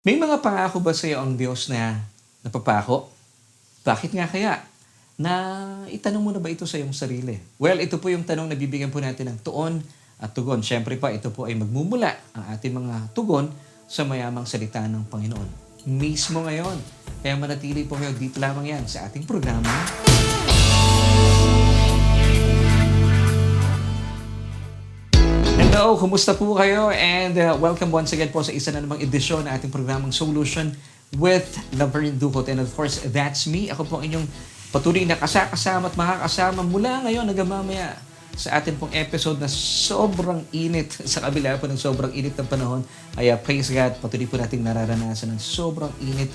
May mga pangako ba sa'yo ang Diyos na napapako? Bakit nga kaya? Na itanong mo na ba ito sa iyong sarili? Well, ito po yung tanong na bibigyan po natin ng tuon at tugon. Siyempre pa, ito po ay magmumula ang ating mga tugon sa mayamang salita ng Panginoon. Mismo ngayon. Kaya manatili po kayo dito lamang yan sa ating programa. Hello, kumusta po kayo? And welcome once again po sa isa na namang edisyon ng ating programang Solution with Laverne Ducot. And of course, that's me. Ako po ang inyong patuloy na kasama at makakasama mula ngayon hanggang mamaya sa atin pong episode na sobrang init sa kabila po ng sobrang init ng panahon. Ay praise God, patuloy po nating nararanasan ng sobrang init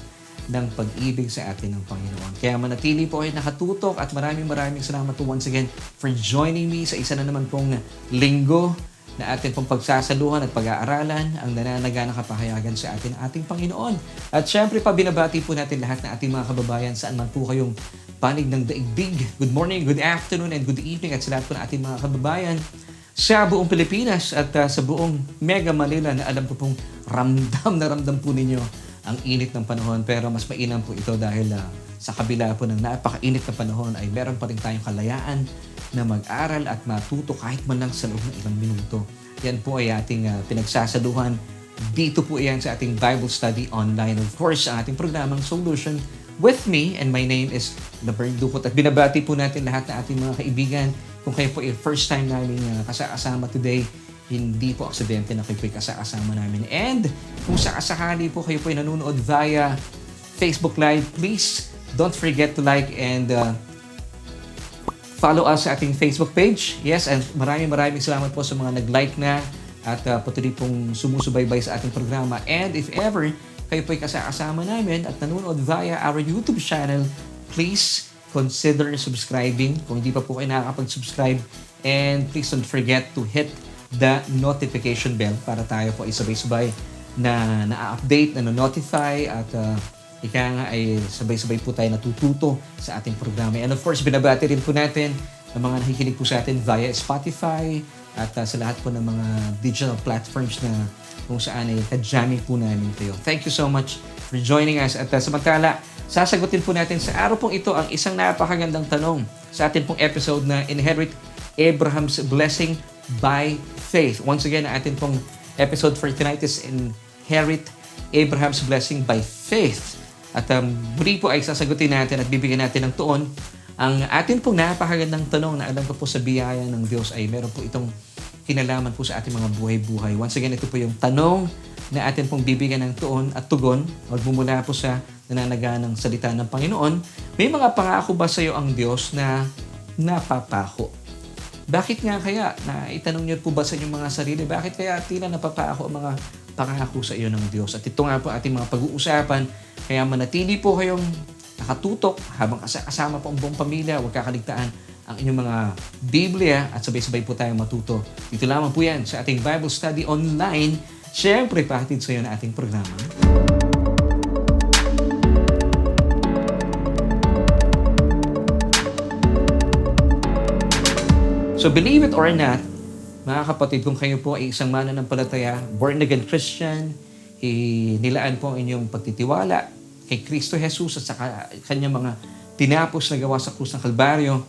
ng pag-ibig sa atin ng Panginoon. Kaya manatili po kayo nakatutok at maraming salamat po once again for joining me sa isa na naman pong linggo na atin pong pagsasaluhan at pag-aaralan ang nananaganang kapahayagan sa ating Panginoon. At syempre pa binabati po natin lahat ng ating mga kababayan saan man po kayong panig ng daigdig. Good morning, good afternoon, and good evening at sa lahat po ng ating mga kababayan sa buong Pilipinas at sa buong Mega Manila na alam ko pong ramdam po ninyo ang init ng panahon. Pero mas mainam po ito dahil sa kabila po ng napakainit na panahon ay meron pa rin tayong kalayaan na mag-aral at matuto kahit man lang sa loob ng ilang minuto. Yan po ay ating pinagsasaluhan. Dito po yan sa ating Bible Study Online. Of course, ang ating programang Solution with me, and my name is Laverne Ducot. At binabati po natin lahat ng ating mga kaibigan. Kung kayo po ay first time namin kasama today, hindi po aksidente na kayo po ay kasama namin. And kung sakasakali po kayo po ay nanonood via Facebook Live, please don't forget to like and follow us sa ating Facebook page. Yes, and maraming salamat po sa mga nag-like na at patuloy pong sumusubaybay sa ating programa. And if ever kayo po'y kasama namin at nanonood via our YouTube channel, please consider subscribing kung hindi pa po kayo nakakapag-subscribe. And please don't forget to hit the notification bell para tayo po ay sabay-sabay na na-update, na notify at ika nga ay sabay-sabay po tayo natututo sa ating programa. And of course, binabati rin po natin ang mga nakikinig po sa atin via Spotify at sa lahat po ng mga digital platforms na kung saan ay kadyaming po namin kayo. Thank you so much for joining us. At samantala, sasagutin po natin sa araw pong ito ang isang napakagandang tanong sa atin pong episode na Inherit Abraham's Blessing by Faith. Once again, ang atin pong episode for tonight is Inherit Abraham's Blessing by Faith. At muli po ay sasagutin natin at bibigyan natin ng tuon ang atin pong napakagandang tanong na alam ko po sa biyaya ng Diyos ay meron po itong kinalaman po sa ating mga buhay-buhay. Once again, ito po yung tanong na atin pong bibigyan ng tuon at tugon magmumula po sa nananaganang salita ng Panginoon. May mga pangako ba sa iyo ang Diyos na napapako? Bakit nga kaya? Na itanong niyo po ba sa inyong mga sarili, bakit kaya tila napapako ang mga pangako sa iyo ng Diyos? At ito nga po ating mga pag-uusapan. Kaya manatili po kayong nakatutok habang kasama po ang buong pamilya. Huwag kakaligtaan ang inyong mga Biblia at sabay-sabay po tayong matuto. Dito lamang po yan sa ating Bible Study Online. Siyempre, pahatid sa iyo na ating programa. So believe it or not, mga kapatid, kung kayo po ay isang mananampalataya, born-again Christian, nilaan po ang inyong pagtitiwala kay Kristo Jesus at sa kanyang mga tinapos na gawa sa krus ng Kalbaryo,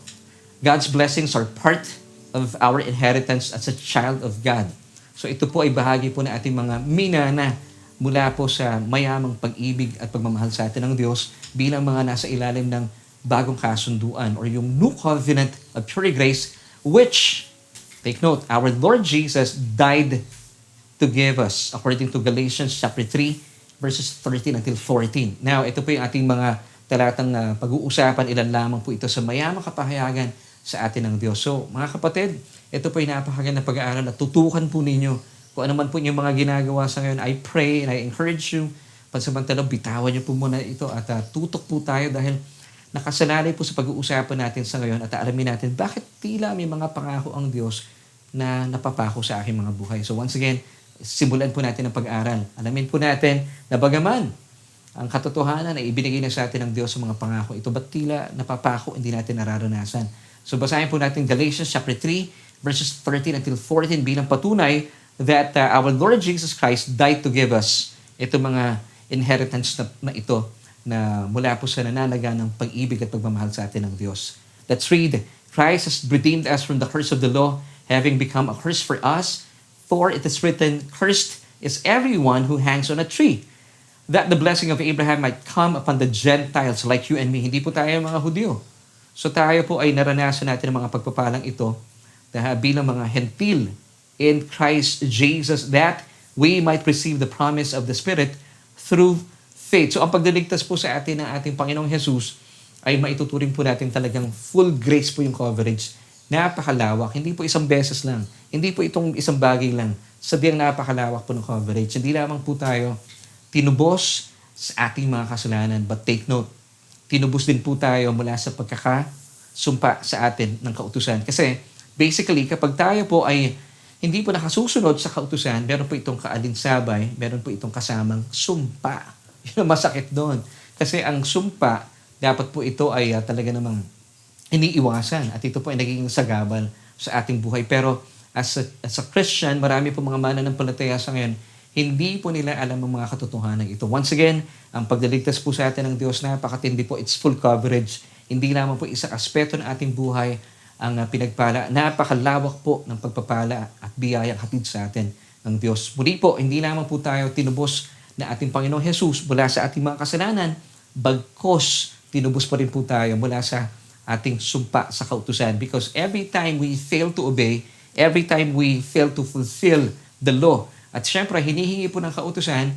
God's blessings are part of our inheritance as a child of God. So ito po ay bahagi po ng ating mga minana mula po sa mayamang pag-ibig at pagmamahal sa atin ng Diyos bilang mga nasa ilalim ng bagong kasunduan or yung new covenant of pure grace which, take note, our Lord Jesus died to give us according to Galatians chapter 3 verses 13 until 14. Now, ito po yung ating mga talatang pag-uusapan. Ilan lamang po ito sa mayamang kapahayagan sa atin ng Diyos. So, mga kapatid, ito po yung napakagandang pag-aaral at tutukan po ninyo kung ano man po yung mga ginagawa sa ngayon. I pray and I encourage you, pansamantalang bitawan niyo po muna ito at tutok po tayo dahil nakasanalay po sa pag-uusapan natin sa ngayon at alamin natin bakit tila may mga pangako ang Diyos na napapako sa aking mga buhay. So once again, simulan po natin ang pag-aaral. Alamin po natin na bagaman ang katotohanan ay ibinigay na sa atin ng Diyos sa mga pangako ito, ba't tila napapako, hindi natin nararanasan. So basahin po natin Galatians chapter 3 verses 13 until 14 bilang patunay that our Lord Jesus Christ died to give us ito mga inheritance na ito na mula po sa nananaga ng pag-ibig at pagmamahal sa atin ng Diyos. Let's read. Christ has redeemed us from the curse of the law, having become a curse for us. For it is written, cursed is everyone who hangs on a tree, that the blessing of Abraham might come upon the Gentiles like you and me. Hindi po tayo mga Hudyo. So tayo po ay naranasan natin ang mga pagpapalang ito bilang mga hentil in Christ Jesus, that we might receive the promise of the Spirit through faith. So ang pagdiligtas po sa atin ng ating Panginoong Jesus ay maituturing po natin talagang full grace po yung coverage. Napakalawak. Hindi po isang beses lang. Hindi po itong isang bagay lang. Sabiang napakalawak po ng coverage. Hindi lamang po tayo tinubos sa ating mga kasalanan. But take note, tinubos din po tayo mula sa pagkakasumpa sa atin ng kautusan. Kasi basically, kapag tayo po ay hindi po nakasusunod sa kautusan, meron po itong kaalinsabay, meron po itong kasamang sumpa. Yun ang masakit doon. Kasi ang sumpa, dapat po ito ay talaga namang iniiwasan. At ito po ay nagiging sagabal sa ating buhay. Pero as a Christian, marami po mga mananampalataya sa ngayon, hindi po nila alam ang mga katotohanan ito. Once again, ang pagdaligtas po sa atin ng Diyos, napakatindi po, it's full coverage. Hindi lamang po isang aspeto ng ating buhay ang pinagpala. Napakalawak po ng pagpapala at biyayang hatid sa atin ng Diyos. Muli po, hindi lamang po tayo tinubos na ating Panginoong Jesus mula sa ating mga kasalanan, bagkos tinubos pa rin po tayo mula sa ating sumpa sa kautusan. Because every time we fail to obey, every time we fail to fulfill the law, at syempre, hinihingi po ng kautusan,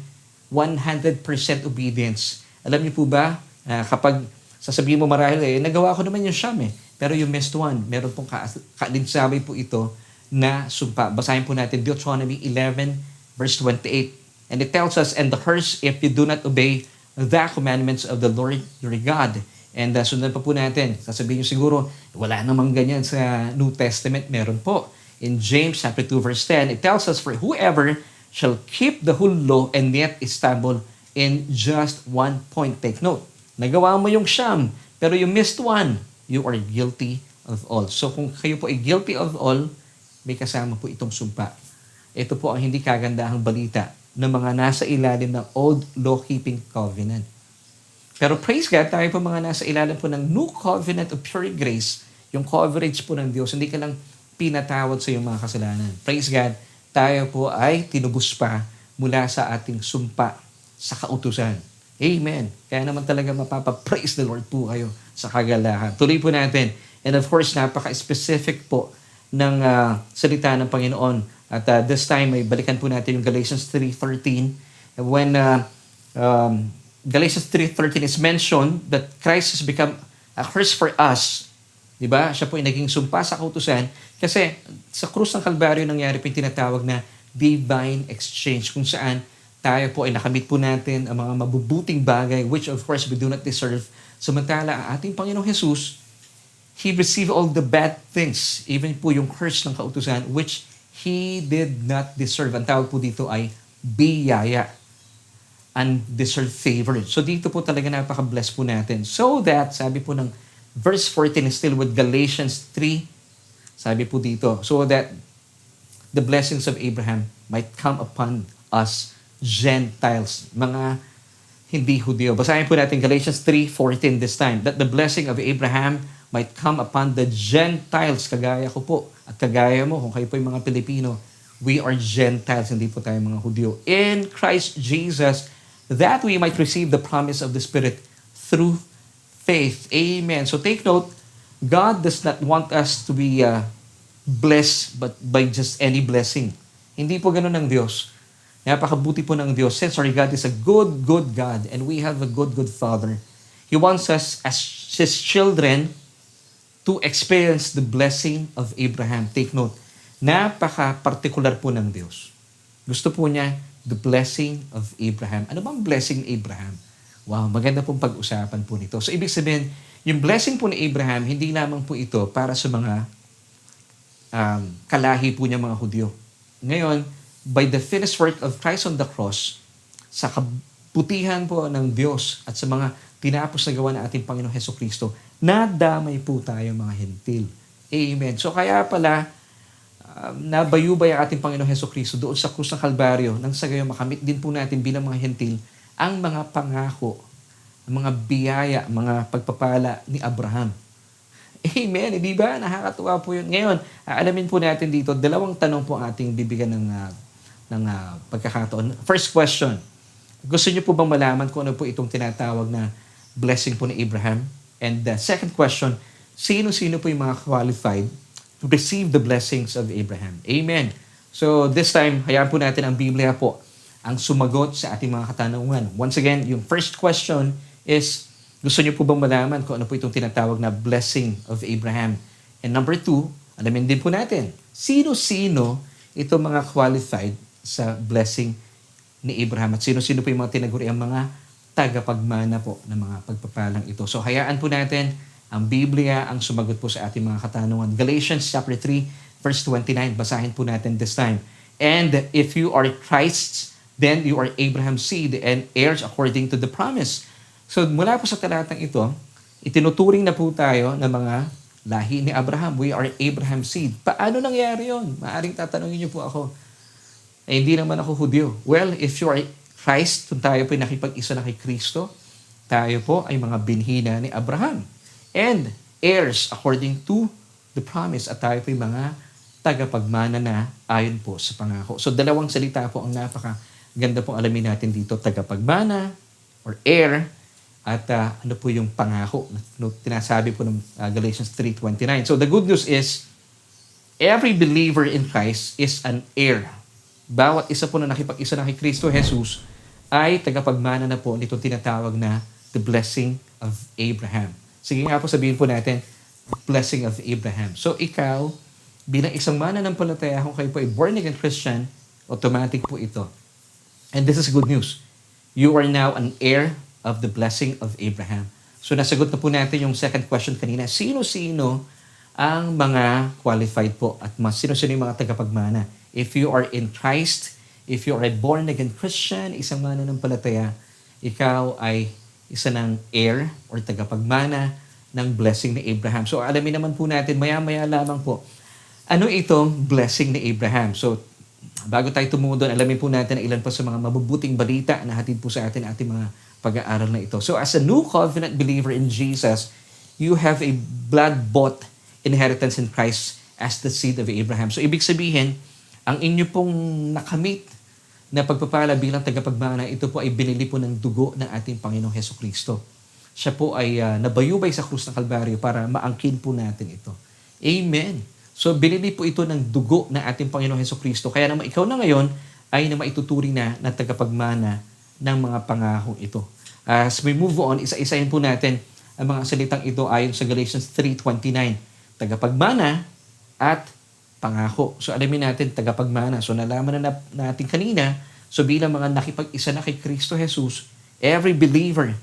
100% obedience. Alam niyo po ba, kapag sasabihin mo marahil, nagawa ko naman yung siyam pero yung missed one, meron pong kaalinsabay po ito na sumpa. Basahin po natin Deuteronomy 11, verse 28. And it tells us, and the curse if you do not obey the commandments of the Lord your God. And sundan pa po natin, sasabihin nyo siguro, wala namang ganyan sa New Testament. Meron po. In James chapter 2, verse 10, it tells us, for whoever shall keep the whole law and yet stumble in just one point. Take note. Nagawa mo yung siyam, pero you missed one. You are guilty of all. So kung kayo po ay guilty of all, may kasama po itong sumpa. Ito po ang hindi kagandahang balita ng mga nasa ilalim ng old law-keeping covenant. Pero praise God, tayo po mga nasa ilalim po ng new covenant of pure grace, yung coverage po ng Diyos, hindi ka lang pinatawad sa iyong mga kasalanan. Praise God, tayo po ay tinubos pa mula sa ating sumpa sa kautusan. Amen. Kaya naman talaga mapapa-praise the Lord po kayo sa kagalahan. Tuloy po natin. And of course, napaka-specific po ng salita ng Panginoon. At this time, may balikan po natin yung Galatians 3:13. When Galatians 3:13 is mentioned that Christ has become a curse for us. Diba? Siya po ay naging sumpa sa kautusan. Kasi sa krus ng Kalbaryo nangyari po yung tinatawag na divine exchange, kung saan tayo po ay nakamit po natin ang mga mabubuting bagay which of course we do not deserve. Samantala, ang ating Panginoong Jesus, He received all the bad things, even po yung curse ng kautusan, which He did not deserve. Ang tawag po dito ay biyaya, undeserved favor. So dito po talaga napaka-bless po natin. So that, sabi po ng verse 14 is still with Galatians 3, sabi po dito, so that the blessings of Abraham might come upon us Gentiles, mga hindi Hudyo. Basahin po natin Galatians 3:14 this time. That the blessing of Abraham might come upon the Gentiles. Kagaya ko po at kagaya mo, kung kayo po yung mga Pilipino, we are Gentiles, hindi po tayo mga Hudyo. In Christ Jesus, that we might receive the promise of the Spirit through faith. Amen. So take note, God does not want us to be blessed but by just any blessing. Hindi po ganun ng Diyos. Napakabuti po ng Diyos. Since our God is a good, good God and we have a good, good Father, He wants us as His children to experience the blessing of Abraham. Take note, napaka-particular po ng Diyos. Gusto po niya the blessing of Abraham. Ano bang blessing ni Abraham? Wow, maganda pong pag-usapan po nito. So ibig sabihin, yung blessing po ni Abraham, hindi lamang po ito para sa mga kalahi po niya mga Hudyo. Ngayon, by the finished work of Christ on the cross, sa kabutihan po ng Diyos at sa mga tinapos na gawa ng ating Panginoong Hesukristo, nadamay po tayo mga hentil. Amen. So kaya pala, nabayubay ang ating Panginoong Hesukristo doon sa krus ng Kalbaryo nang sa gayon makamit din po natin bilang mga hentil ang mga pangako, ang mga biyaya, mga pagpapala ni Abraham. Amen. Di ba? Nakakatuwa po yun. Ngayon, alamin po natin dito, dalawang tanong po ang ating bibigyan ng pagkakataon. First question, gusto niyo po bang malaman kung ano po itong tinatawag na blessing po ni Abraham? And the second question, sino-sino po yung mga qualified to receive the blessings of Abraham? Amen. So this time, hayaan po natin ang Biblia po ang sumagot sa ating mga katanungan. Once again, yung first question is, gusto niyo po bang malaman kung ano po itong tinatawag na blessing of Abraham? And number two, alamin din po natin, sino-sino itong mga qualified sa blessing ni Abraham at sino-sino po yung mga tinaguri ang mga tagapagmana po ng mga pagpapalang ito. So hayaan po natin ang Biblia ang sumagot po sa ating mga katanungan. Galatians chapter 3 verse 29, basahin po natin this time. And if you are Christ's, then you are Abraham's seed and heirs according to the promise. So mula po sa talatang ito, itinuturing na po tayo ng mga lahi ni Abraham. We are Abraham's seed. Paano nangyari yon? Maaring tatanungin niyo po ako. Hindi naman ako Hudyo. Well, if you are Christ, kung tayo po ay nakipag-isa na kay Kristo, tayo po ay mga binhina ni Abraham. And heirs according to the promise. At tayo po ay mga tagapagmana na ayon po sa pangako. So dalawang salita po ang napakaganda pong alamin natin dito. Tagapagmana or heir at ano po yung pangako na tinasabi po ng Galatians 3:29. So the good news is, every believer in Christ is an heir. Bawat isa po na nakipag-isa na kay Kristo Jesus ay tagapagmana na po nito tinatawag na the blessing of Abraham. Sige nga po sabihin po natin, blessing of Abraham. So ikaw, bilang isang mananampalataya, kung kayo po ay born again Christian, automatic po ito. And this is good news. You are now an heir of the blessing of Abraham. So nasagot na po natin yung second question kanina. Sino-sino ang mga qualified po at sino-sino yung mga tagapagmana? If you are in Christ, if you are a born-again Christian, isang mananampalataya, ikaw ay isa ng heir or tagapagmana ng blessing ni Abraham. So alamin naman po natin, maya-maya lamang po, ano itong blessing ni Abraham? So bago tayo tumungo doon, alamin po natin na ilan pa sa mga mabubuting balita na hatid po sa atin ating mga pag-aaral na ito. So as a new covenant believer in Jesus, you have a blood-bought inheritance in Christ as the seed of Abraham. So ibig sabihin, ang inyo pong nakamit na pagpapala bilang tagapagmana, ito po ay binili po ng dugo ng ating Panginoong Hesukristo. Siya po ay nabayubay sa krus ng Kalbaryo para maangkin po natin ito. Amen. So binili po ito ng dugo ng ating Panginoong Hesukristo. Kaya naman ikaw na ngayon ay na maituturing na tagapagmana ng mga pangakong ito. As we move on, isa-isahin po natin ang mga salitang ito ayon sa Galatians 3:29. Tagapagmana at pangako. So alamin natin tagapagmana. So nalaman na natin kanina, so bilang mga nakipag-isa na kay Kristo Jesus, every believer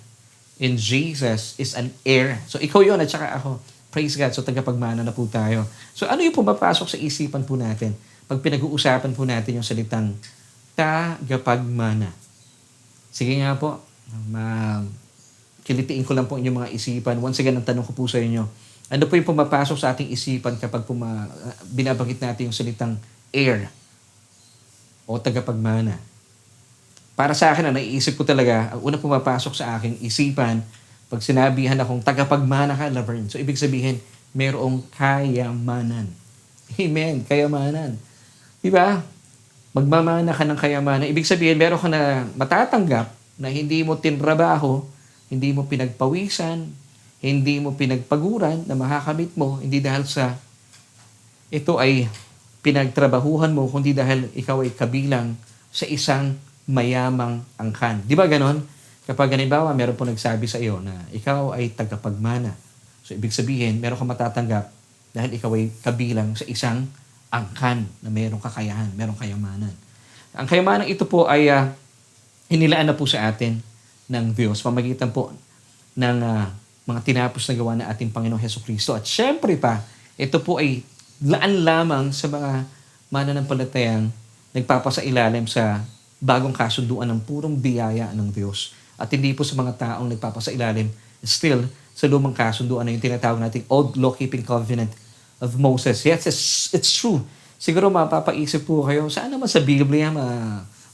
in Jesus is an heir. So ikaw yon at saka ako. Praise God. So tagapagmana na po tayo. So ano yung pumapasok sa isipan po natin pag pinag-uusapan po natin yung salitang tagapagmana? Sige nga po, kilitiin ko lang po inyong mga isipan. Once again, ang tanong ko po sa inyo, ano po yung pumapasok sa ating isipan kapag binabanggit natin yung salitang heir o tagapagmana? Para sa akin, ang naiisip ko talaga, ang unang pumapasok sa aking isipan, pag sinabihan akong tagapagmana ka, Laverne, so ibig sabihin, mayroong kayamanan. Amen, kayamanan. Diba? Magmamana ka ng kayamanan. Ibig sabihin, meron ka na matatanggap na hindi mo tinrabaho, hindi mo pinagpawisan, hindi mo pinagpaguran na makakamit mo, hindi dahil sa ito ay pinagtrabahuhan mo, kundi dahil ikaw ay kabilang sa isang mayamang angkan. Di ba ganon? Kapag halimbawa, meron po nagsabi sa iyo na ikaw ay tagapagmana. So, ibig sabihin, meron ka matatanggap dahil ikaw ay kabilang sa isang angkan na mayroong kakayahan, mayroong kayamanan. Ang kayamanan ito po ay inilaan na po sa atin ng Diyos, pamagitan po ng mga tinapos na gawa ng ating Panginoong Hesukristo. At syempre pa, ito po ay laan lamang sa mga mananampalatayang nagpapasailalim sa bagong kasunduan ng purong biyaya ng Diyos. At hindi po sa mga taong nagpapasailalim still sa lumang kasunduan na yung tinatawag nating Old Law-Keeping Covenant of Moses. Yes, it's true. Siguro mapapaisip po kayo, saan naman sa Biblia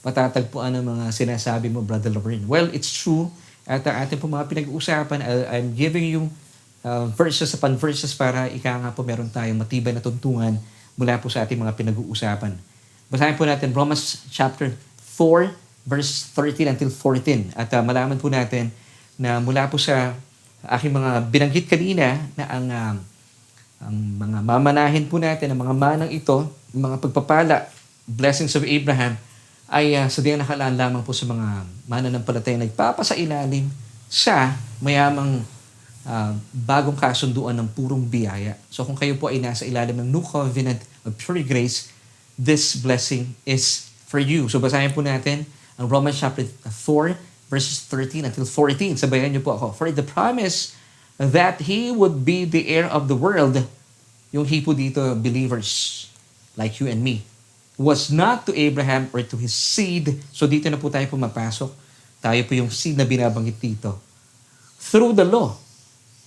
matatagpuan ng mga sinasabi mo, Brother Laverne. Well, it's true. At ating po mga pinag-uusapan, I'm giving you verses upon verses para ika nga po meron tayong matibay na tuntungan mula po sa ating mga pinag-uusapan. Basahin po natin Romans chapter 4, verse 13 until 14. At malaman po natin na mula po sa aking mga binanggit kanina na ang mga mamanahin po natin, ang mga manang ito, mga pagpapala, blessings of Abraham, ay sadyang nakalaan lamang po sa mga mananampalataya na nagpapasailalim sa mayamang bagong kasunduan ng purong biyaya. So kung kayo po ay nasa ilalim ng New Covenant of Pure Grace, this blessing is for you. So basahin po natin ang Romans chapter 4, verses 13 until 14. Sabayan niyo po ako. For the promise that He would be the heir of the world, yung He po dito, believers like you and me, was not to Abraham or to his seed. So dito na po tayo pumapasok. Tayo po yung seed na binabanggit dito. Through the law,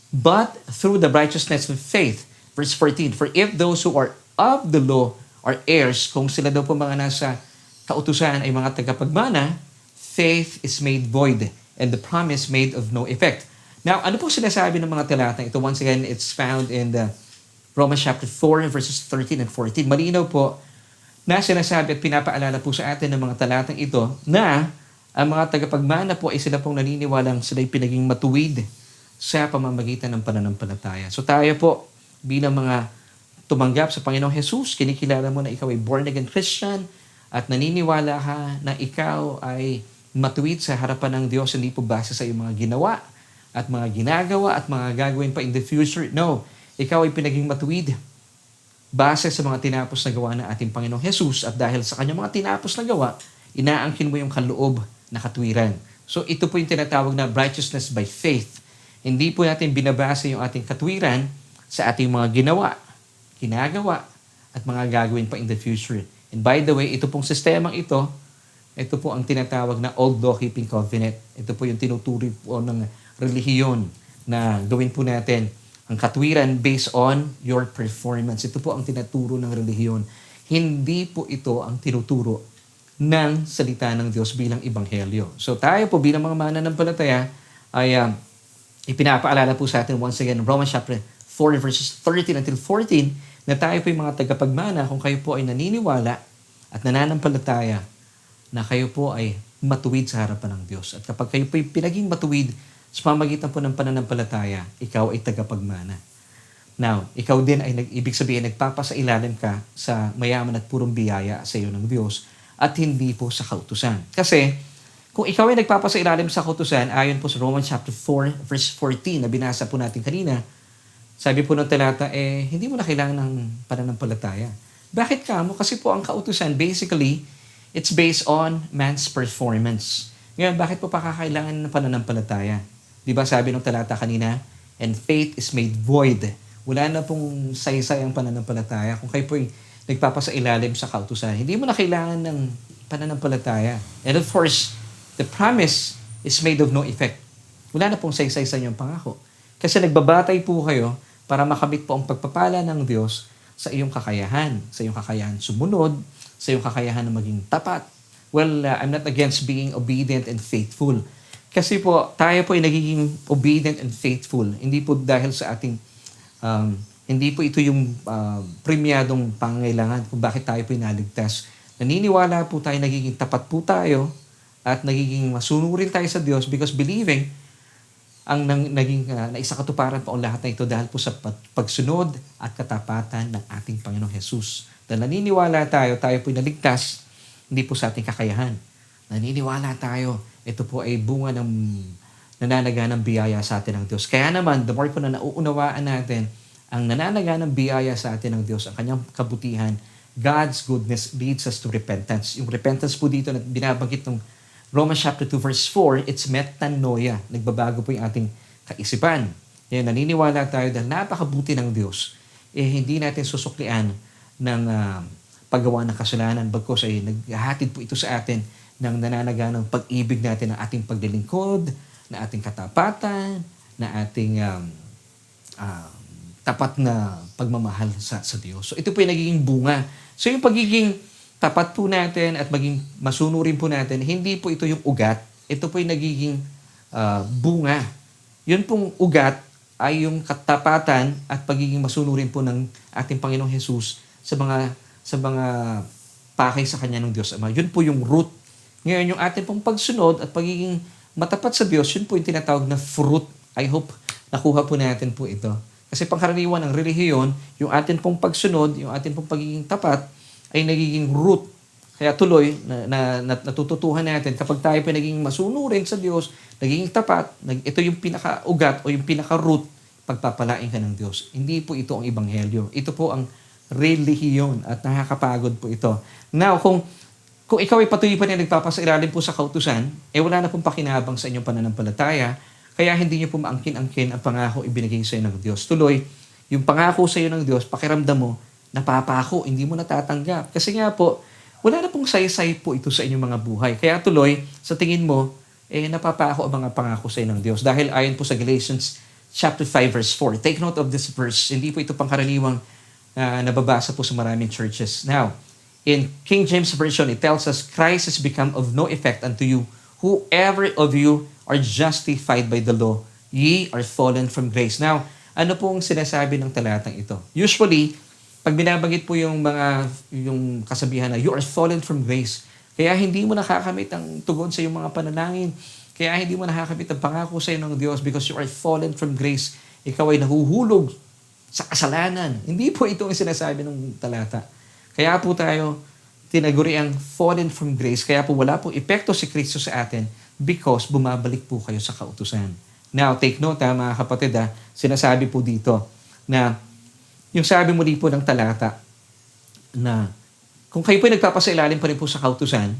but through the righteousness of faith. Verse 14, for if those who are of the law are heirs, kung sila daw po mga nasa kautusan ay mga tagapagmana, faith is made void and the promise made of no effect. Now, ano po sinasabi ng mga talatang ito? Once again, it's found in the Romans chapter 4, verses 13 and 14. Malinaw po na sinasabi at pinapaalala po sa atin ng mga talatang ito na ang mga tagapagmana po ay sila pong naniniwalang sila'y pinaging matuwid sa pamamagitan ng pananampalataya. So tayo po bilang mga tumanggap sa Panginoong Jesus, kinikilala mo na ikaw ay born-again Christian at naniniwala ka na ikaw ay matuwid sa harapan ng Diyos, hindi po base sa iyong mga ginawa at mga ginagawa at mga gagawin pa in the future. No, ikaw ay pinaging matuwid base sa mga tinapos na gawa ng ating Panginoong Jesus at dahil sa kanyang mga tinapos na gawa, inaangkin mo yung kaloob na katwiran. So ito po yung tinatawag na righteousness by faith. Hindi po natin binabase yung ating katwiran sa ating mga ginawa, ginagawa, at mga gagawin pa in the future. And by the way, ito pong sistemang ito po ang tinatawag na Old Law-Keeping Covenant. Ito po yung tinuturi po ng relihiyon na gawin po natin ang katwiran based on your performance. Ito po ang tinuturo ng relihiyon. Hindi po ito ang tinuturo ng salita ng Diyos bilang ebanghelyo. So tayo po bilang mga mananampalataya ay ipinapaalala po sa atin once again Romans chapter 4 verses 13 until 14 na tayo po yung mga tagapagmana kung kayo po ay naniniwala at nananampalataya na kayo po ay matuwid sa harapan ng Diyos. At kapag kayo po ay pinaging matuwid sa pamagitan po ng pananampalataya, ikaw ay tagapagmana. Now, ikaw din ay ibig sabihin nagpapasailalim ka sa mayaman at purong biyaya sa iyo ng Diyos at hindi po sa kautusan. Kasi kung ikaw ay nagpapasailalim sa kautusan, ayon po sa Romans chapter 4 verse 14 na binasa po natin kanina, sabi po ng talata, hindi mo na kailangan ng pananampalataya. Bakit ka mo? Kasi po ang kautusan, basically, it's based on man's performance. Ngayon, bakit po pa kakailangan ng pananampalataya? Di ba sabi ng talata kanina, and faith is made void. Wala na pong saysay ang pananampalataya. Kung kayo po ay nagpapasailalim sa kautusan, hindi mo na kailangan ng pananampalataya. And of course, the promise is made of no effect. Wala na pong saysay sa inyong pangako. Kasi nagbabatay po kayo para makamit po ang pagpapala ng Diyos sa iyong kakayahan. Sa iyong kakayahan sumunod, sa iyong kakayahan na maging tapat. Well, I'm not against being obedient and faithful. Kasi po, tayo po ay nagiging obedient and faithful. Hindi po dahil sa ating, hindi po ito yung premiadong pangangailangan kung bakit tayo po ay naligtas. Naniniwala po tayo, nagiging tapat po tayo, at nagiging masunurin tayo sa Diyos because believing ang naging naisakatuparan pa ang lahat na ito dahil po sa pagsunod at katapatan ng ating Panginoong Jesus. Dahil naniniwala tayo po ay naligtas, hindi po sa ating kakayahan. Naniniwala tayo, ito po ay bunga ng nananaganang biyaya sa atin ng Diyos. Kaya naman, the more po na nauunawaan natin ang nananaganang biyaya sa atin ng Diyos, ang kanyang kabutihan, God's goodness leads us to repentance. Yung repentance po dito na binabanggit ng Romans chapter 2 verse 4, it's metanoia. Nagbabago po yung ating kaisipan. Kaya naniniwala tayo dahil napakabuti ng Diyos, hindi natin susuklian ng paggawa ng kasalanan. Bagkos ay naghahatid po ito sa atin ng nananaganang pag-ibig natin ng ating paglilingkod, na ating katapatan, na ating tapat na pagmamahal sa Diyos. So ito po yung nagiging bunga. So yung pagiging tapat po natin at maging masunurin po natin, hindi po ito yung ugat. Ito po yung nagiging bunga. Yun pong ugat ay yung katapatan at pagiging masunurin po ng ating Panginoong Jesus sa mga pakay sa Kanya ng Diyos Ama. Yun po yung root. Ngayon, yung ating pong pagsunod at pagiging matapat sa Diyos, yun po yung tinatawag na fruit. I hope nakuha po natin po ito. Kasi pangkaraniwan ng relihiyon, yung ating pong pagsunod, yung ating pong pagiging tapat, ay nagiging root. Kaya tuloy, natututuhan natin, kapag tayo pa naging masunurin sa Diyos, naging tapat, ito yung pinaka-ugat o yung pinaka-root, pagpapalain ka ng Diyos. Hindi po ito ang ebanghelyo. Ito po ang relihiyon at nakakapagod po ito. Now, kung ikaw ay patuloy pa na nagpapasailalim po sa kautusan, wala na pong pakinabang sa inyong pananampalataya, kaya hindi niyo po maangkin-angkin ang pangako ibinigay sa iyo ng Diyos. Tuloy, yung pangako sa iyo ng Diyos, pakiramdam mo, napapako, hindi mo natatanggap. Kasi nga po, wala na pong saysay po ito sa inyong mga buhay. Kaya tuloy, sa tingin mo, napapako ang mga pangako sa iyo ng Diyos. Dahil ayon po sa Galatians chapter 5 verse 4. Take note of this verse. Hindi po ito pangkaraniwang nababasa po sa maraming churches. Now, in King James Version, it tells us, Christ has become of no effect unto you. Whoever of you are justified by the law, ye are fallen from grace. Now, ano pong sinasabi ng talatang ito? Usually, pag binabanggit po yung kasabihan na you are fallen from grace, kaya hindi mo nakakamit ang tugon sa iyong mga panalangin, kaya hindi mo nakakamit ang pangako sa iyo ng Diyos because you are fallen from grace. Ikaw ay nahuhulog sa kasalanan. Hindi po ito ang sinasabi ng talata. Kaya po tayo tinaguri ang fallen from grace, kaya po wala pong epekto si Kristo sa atin because bumabalik po kayo sa kautusan. Now, take note mga kapatid, sinasabi po dito na yung sabi mo po ng talata na kung kayo po nagpapasailalim pa rin po sa kautusan,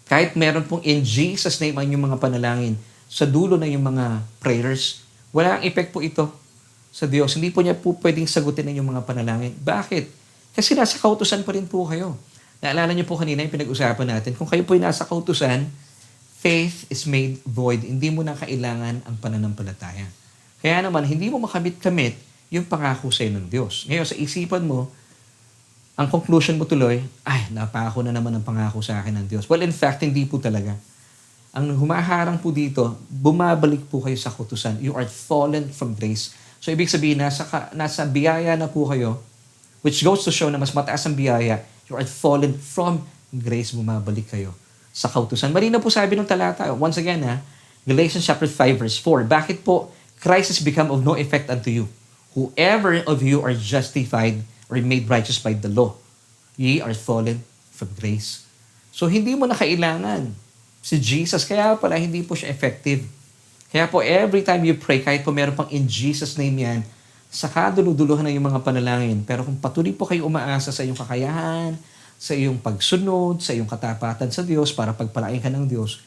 kahit meron pong in Jesus' name ang yung mga panalangin sa dulo na yung mga prayers, wala ang effect po ito sa Diyos. Hindi po niya po pwedeng sagutin ang yung mga panalangin. Bakit? Kasi nasa kautusan pa rin po kayo. Naalala niyo po kanina yung pinag-usapan natin, kung kayo po ay nasa kautusan, faith is made void. Hindi mo na kailangan ang pananampalataya. Kaya naman, hindi mo makamit-kamit yung pangako sa ng Diyos. Ngayon, sa isipan mo, ang conclusion mo tuloy, napako na naman ang pangako sa akin ng Diyos. Well, in fact, hindi po talaga. Ang humaharang po dito, bumabalik po kayo sa kautusan. You are fallen from grace. So, ibig sabihin, nasa biyaya na po kayo, which goes to show na mas mataas ang biyaya, you are fallen from grace, bumabalik kayo sa kautusan. Marina po sabi ng talata, once again, Galatians chapter 5 verse 4, bakit po Christ has become of no effect unto you? Whoever of you are justified or made righteous by the law, ye are fallen from grace. So, hindi mo na kailangan si Jesus. Kaya pala, hindi po siya effective. Kaya po, every time you pray, kahit po meron pang in Jesus' name yan, saka duluduluhan na yung mga panalangin. Pero kung patuloy po kayo umaasa sa iyong kakayahan, sa iyong pagsunod, sa iyong katapatan sa Diyos para pagpalain ka ng Diyos,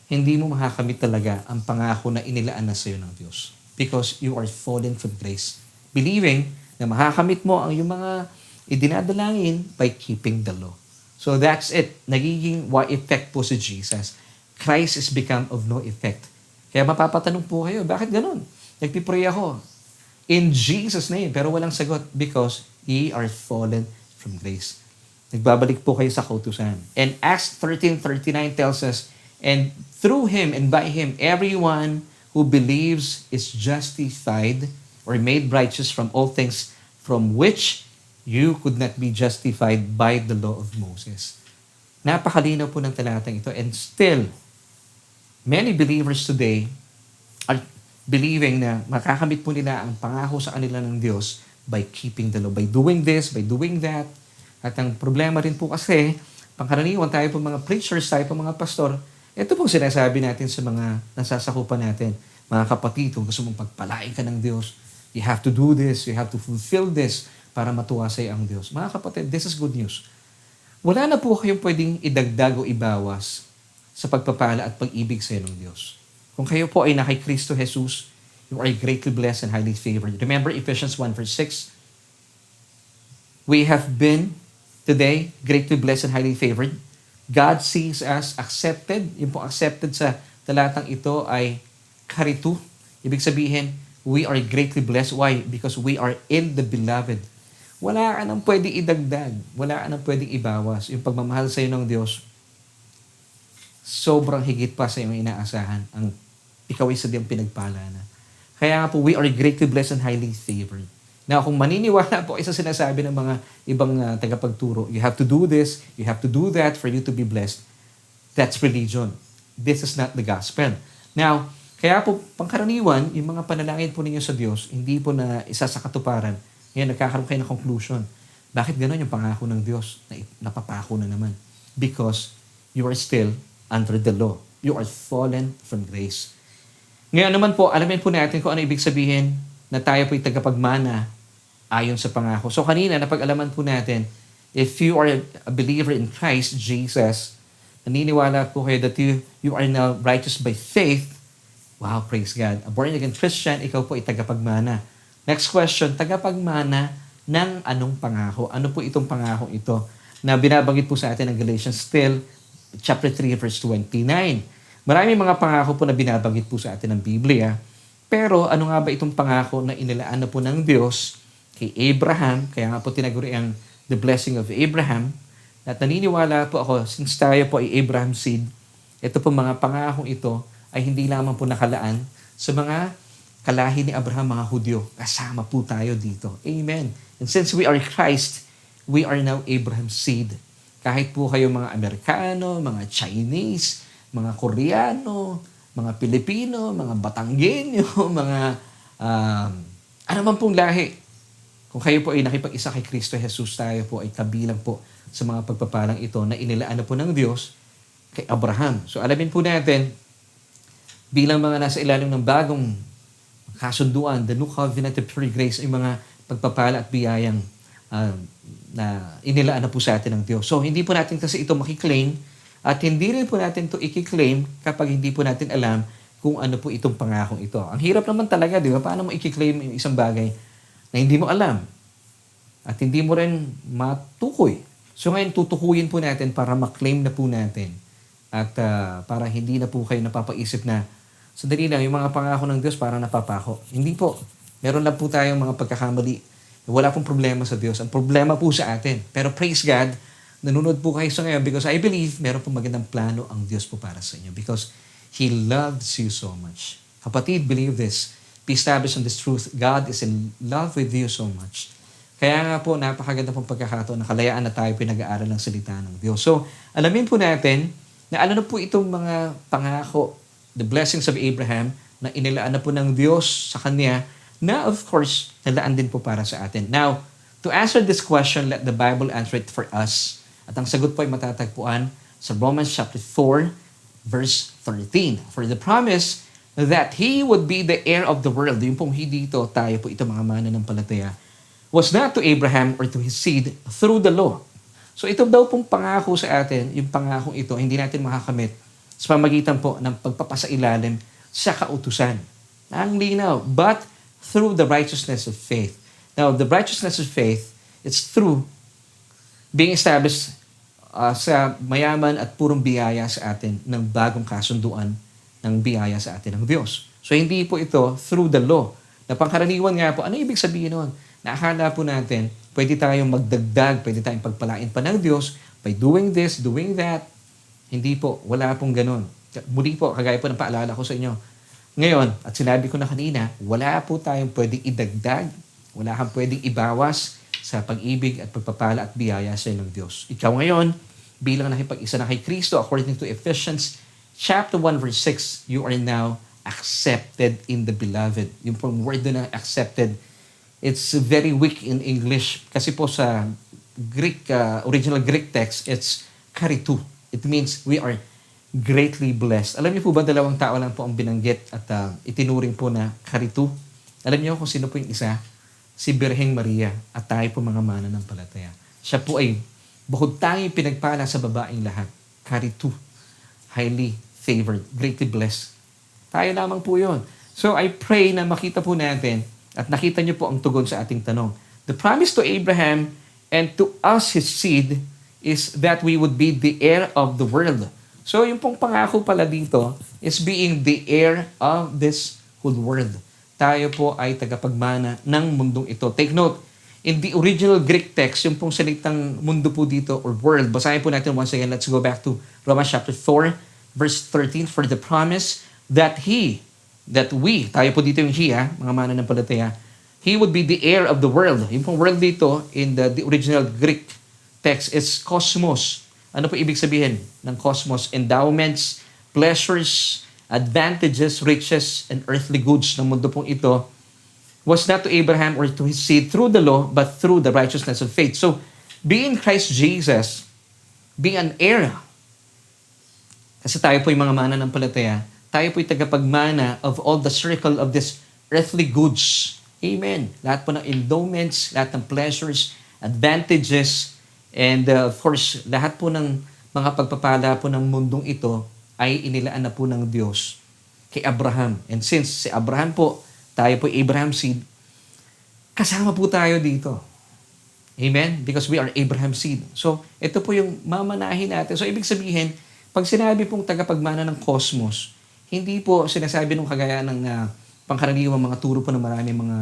hindi mo makakamit talaga ang pangako na inilaan na sa iyo ng Diyos. Because you are fallen from grace. Believing na makakamit mo ang iyong mga idinadalangin by keeping the law. So that's it. Nagiging effect po si Jesus. Christ is become of no effect. Kaya mapapatanong po kayo, bakit ganun? Nagpipray ako in Jesus' name, pero walang sagot because ye are fallen from grace. Nagbabalik po kayo sa kautusan. And Acts 13:39 tells us, and through Him and by Him, everyone who believes is justified or made righteous from all things from which you could not be justified by the law of Moses. Napakalinaw po ng talatang ito. And still, many believers today are believing na makakamit po nila ang pangako sa kanila ng Diyos by keeping the law, by doing this, by doing that. At ang problema rin po kasi, pangkaraniwan tayo po mga preachers, tayo po mga pastor, ito pong sinasabi natin sa mga nasasakupan natin. Mga kapatid, kung gusto mong pagpalain ka ng Diyos, you have to do this, you have to fulfill this para matuwa sa iyo ang Diyos. Mga kapatid, this is good news. Wala na po kayong pwedeng idagdag o ibawas sa pagpapala at pag-ibig sa iyo ng Diyos. Kung kayo po ay na kay Kristo Jesus, you are greatly blessed and highly favored. Remember Ephesians 1 verse 6? We have been today greatly blessed and highly favored. God sees us accepted. Yung po accepted sa talatang ito ay karitu. Ibig sabihin, we are greatly blessed. Why? Because we are in the beloved. Wala ka nang pwedeng idagdag. Wala ka nang pwedeng ibawas. Yung pagmamahal sa iyo ng Diyos, sobrang higit pa sa iyong inaasahan. Ikaw ay sadyang pinagpala na. Kaya nga po, we are greatly blessed and highly favored. Now, kung maniniwala po isa sinasabi ng mga ibang tagapagturo, you have to do this, you have to do that for you to be blessed, that's religion. This is not the gospel. Now, kaya po, pangkaraniwan, yung mga panalangin po ninyo sa Diyos, hindi po na isa sa katuparan. Ngayon, nagkakaroon kayo ng conclusion. Bakit gano'n yung pangako ng Diyos na napapako na naman? Because you are still under the law. You are fallen from grace. Ngayon naman po, alamin po natin kung ano ibig sabihin na tayo po'y tagapagmana ayon sa pangako. So kanina, napag-alaman po natin, if you are a believer in Christ Jesus, naniniwala po kayo that you are now righteous by faith. Wow, praise God. A born-again Christian, ikaw po ay tagapagmana. Next question, tagapagmana ng anong pangako? Ano po itong pangako ito na binabanggit po sa atin ng Galatians still, chapter 3, verse 29. Maraming mga pangako po na binabanggit po sa atin ng Biblia. Pero ano nga ba itong pangako na inilaan na po ng Diyos kay Abraham? Kaya nga po tinaguri ang the blessing of Abraham. At naniniwala po ako, since tayo po ay Abraham seed, ito po mga pangakong ito ay hindi lamang po nakalaan sa mga kalahi ni Abraham, mga Hudyo. Kasama po tayo dito. Amen. And since we are Christ, we are now Abraham's seed. Kahit po kayo mga Amerikano, mga Chinese, mga Koreano, mga Pilipino, mga Batanggenyo, mga ano man pong lahi. Kung kayo po ay nakipag-isa kay Kristo Jesus, tayo po ay kabilang po sa mga pagpapalang ito na inilaan na po ng Diyos kay Abraham. So alamin po natin, bilang mga nasa ilalim ng bagong kasunduan, the new covenant of pure grace, ay mga pagpapala at biyayang na inilaan na po sa atin ng Diyos. So hindi po natin kasi ito makiklaim at hindi rin po natin ito ikiklaim kapag hindi po natin alam kung ano po itong pangakong ito. Ang hirap naman talaga, di ba? Paano mo ikiklaim yung isang bagay na hindi mo alam at hindi mo rin matukoy. So ngayon, tutukuyin po natin para maklaim na po natin at para hindi na po kayo napapaisip na sandali lang, yung mga pangako ng Diyos parang napapako. Hindi po. Meron lang po tayong mga pagkakamali. Wala pong problema sa Diyos. Ang problema po sa atin. Pero praise God, nanonood po kayo sa ngayon because I believe meron pong magandang plano ang Diyos po para sa inyo because He loves you so much. Kapatid, believe this. Be established on this truth. God is in love with you so much. Kaya nga po, napakaganda pong pagkakataon na kalayaan na tayo pinag-aaral ng salita ng Diyos. So, alamin po natin na ano na po itong mga pangako, the blessings of Abraham, na inilaan na po ng Diyos sa kanya, na of course, nalaan din po para sa atin. Now, to answer this question, let the Bible answer it for us. At ang sagot po ay matatagpuan sa Romans chapter 4, verse 13. For the promise that He would be the heir of the world, yung pong dito, tayo po ito mga mananampalataya, was not to Abraham or to his seed through the law. So ito daw pong pangako sa atin, yung pangakong ito, hindi natin makakamit sa pamagitan po ng pagpapasailalim sa kautusan. Ang linaw, but through the righteousness of faith. Now, the righteousness of faith, it's through being established sa mayaman at purong biyaya sa atin ng bagong kasunduan ng biyaya sa atin ng Diyos. So hindi po ito through the law. Na pangkaraniwan nga po, ano ibig sabihin nun? Naakala po natin, pwede tayong magdagdag, pwede tayong pagpalain pa ng Diyos by doing this, doing that. Hindi po, wala pong ganun. Muli po, kagaya po ng paalala ko sa inyo. Ngayon, at sinabi ko na kanina, wala po tayong pwedeng idagdag, wala kang pwedeng ibawas sa pag-ibig at pagpapala at biyaya sa ng Diyos. Ikaw ngayon, bilang nakipag-isa na kay Kristo, according to Ephesians chapter 1 verse 6, you are now accepted in the beloved. Yung pong word doon na accepted, it's very weak in English. Kasi po sa Greek, original Greek text, it's karitu. It means we are greatly blessed. Alam niyo po ba, dalawang tao lang po ang binanggit at itinuring po na karitu? Alam niyo kung sino po yung isa? Si Birheng Maria at tayo po mga mananampalataya. Siya po ay bukod tanging pinagpala sa babaeng lahat. Karitu. Highly favored. Greatly blessed. Tayo lamang po yun. So I pray na makita po natin at nakita niyo po ang tugon sa ating tanong. The promise to Abraham and to us, his seed, is that we would be the heir of the world. So yung pong pangako pala dito is being the heir of this whole world. Tayo po ay tagapagmana ng mundong ito. Take note, In the original Greek text, yung pong salitang mundo po dito or world, basahin po natin once again. Let's go back to Romans chapter 4, verse 13. For the promise that we, tayo po dito yung he, mga mananampalataya, he would be the heir of the world. Yung pong world dito, in the original Greek text, is cosmos. Ano po ibig sabihin ng cosmos? Endowments, pleasures, advantages, riches, and earthly goods ng mundo pong ito was not to Abraham or to his seed through the law, but through the righteousness of faith. So, being Christ Jesus, being an heir, kasi tayo po yung mga mananampalataya, tayo po yung tagapagmana of all the circle of this earthly goods. Amen. Lahat po ng endowments, lahat ng pleasures, advantages, and of course, lahat po ng mga pagpapala po ng mundong ito ay inilaan na po ng Diyos kay Abraham. And since si Abraham po, tayo po Abraham's seed, kasama po tayo dito. Amen? Because we are Abraham's seed. So, ito po yung mamanahin natin. So, ibig sabihin, pag sinabi pong tagapagmana ng cosmos, hindi po sinasabi nung kagaya ng pangkaraniwang mga turo po ng maraming mga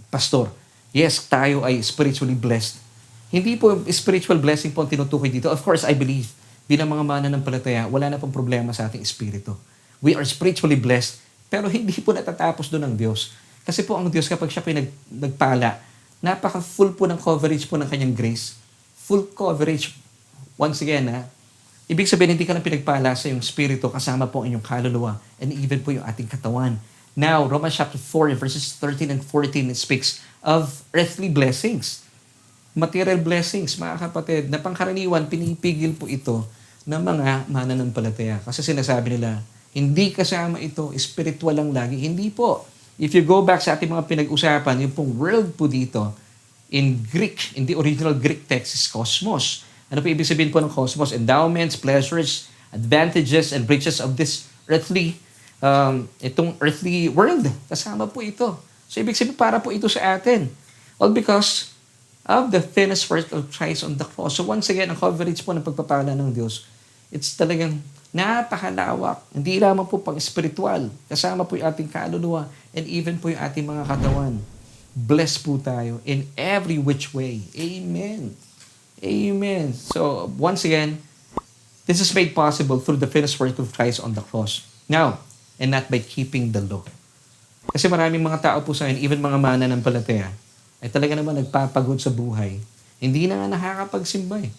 pastor. Yes, tayo ay spiritually blessed. Hindi po spiritual blessing po ang tinutukoy dito. Of course, I believe, bilang mga mananampalataya, wala na pong problema sa ating espiritu. We are spiritually blessed, pero hindi po natatapos doon ang Diyos. Kasi po ang Diyos, kapag siya po nagpala, napaka-full po ng coverage po ng kanyang grace. Full coverage. Once again, ibig sabihin, hindi ka lang pinagpala sa iyong spirito, kasama po ang inyong kaluluwa, and even po yung ating katawan. Now, Romans chapter 4, verses 13 and 14, it speaks of earthly blessings. Material blessings, mga kapatid, na pangkaraniwan, pinipigil po ito ng mga mananampalataya. Kasi sinasabi nila, hindi kasama ito, spiritual lang lagi. Hindi po. If you go back sa ating mga pinag-usapan, yung pong world po dito, in Greek, in the original Greek text is cosmos. Ano po ibig sabihin po ng cosmos? Endowments, pleasures, advantages, and riches of this itong earthly world. Kasama po ito. So ibig sabihin, para po ito sa atin. All because of the finished work of Christ on the cross. So once again, ang coverage po ng pagpapala ng Diyos, it's talagang napakalawak. Hindi lamang po pang spiritual. Kasama po yung ating kaluluwa and even po yung ating mga katawan. Blessed po tayo in every which way. Amen. Amen. So, once again, this is made possible through the finished work of Christ on the cross. Now, and not by keeping the law. Kasi maraming mga tao po sa akin, even mga mananampalataya, ay talaga naman nagpapagod sa buhay. Hindi na nga nakakapagsimba eh.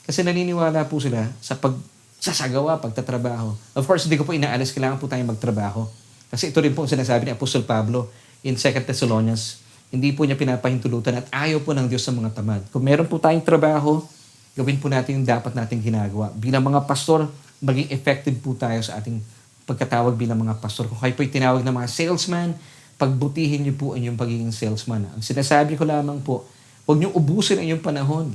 Kasi naniniwala po sila sa pagsasagawa, pagtatrabaho. Of course, hindi ko po inaalis, kailangan po tayong magtrabaho. Kasi ito rin po ang sinasabi ni Apostol Pablo in 2 Thessalonians. Hindi po niya pinapahintulutan at ayaw po ng Diyos sa mga tamad. Kung meron po tayong trabaho, gawin po natin yung dapat nating ginagawa. Bilang mga pastor, maging effective po tayo sa ating pagkatawag bilang mga pastor. Kung kayo po'y tinawag ng mga salesman, pagbutihin niyo po inyong pagiging salesman. Ang sinasabi ko lamang po, huwag niyong ubusin ang inyong panahon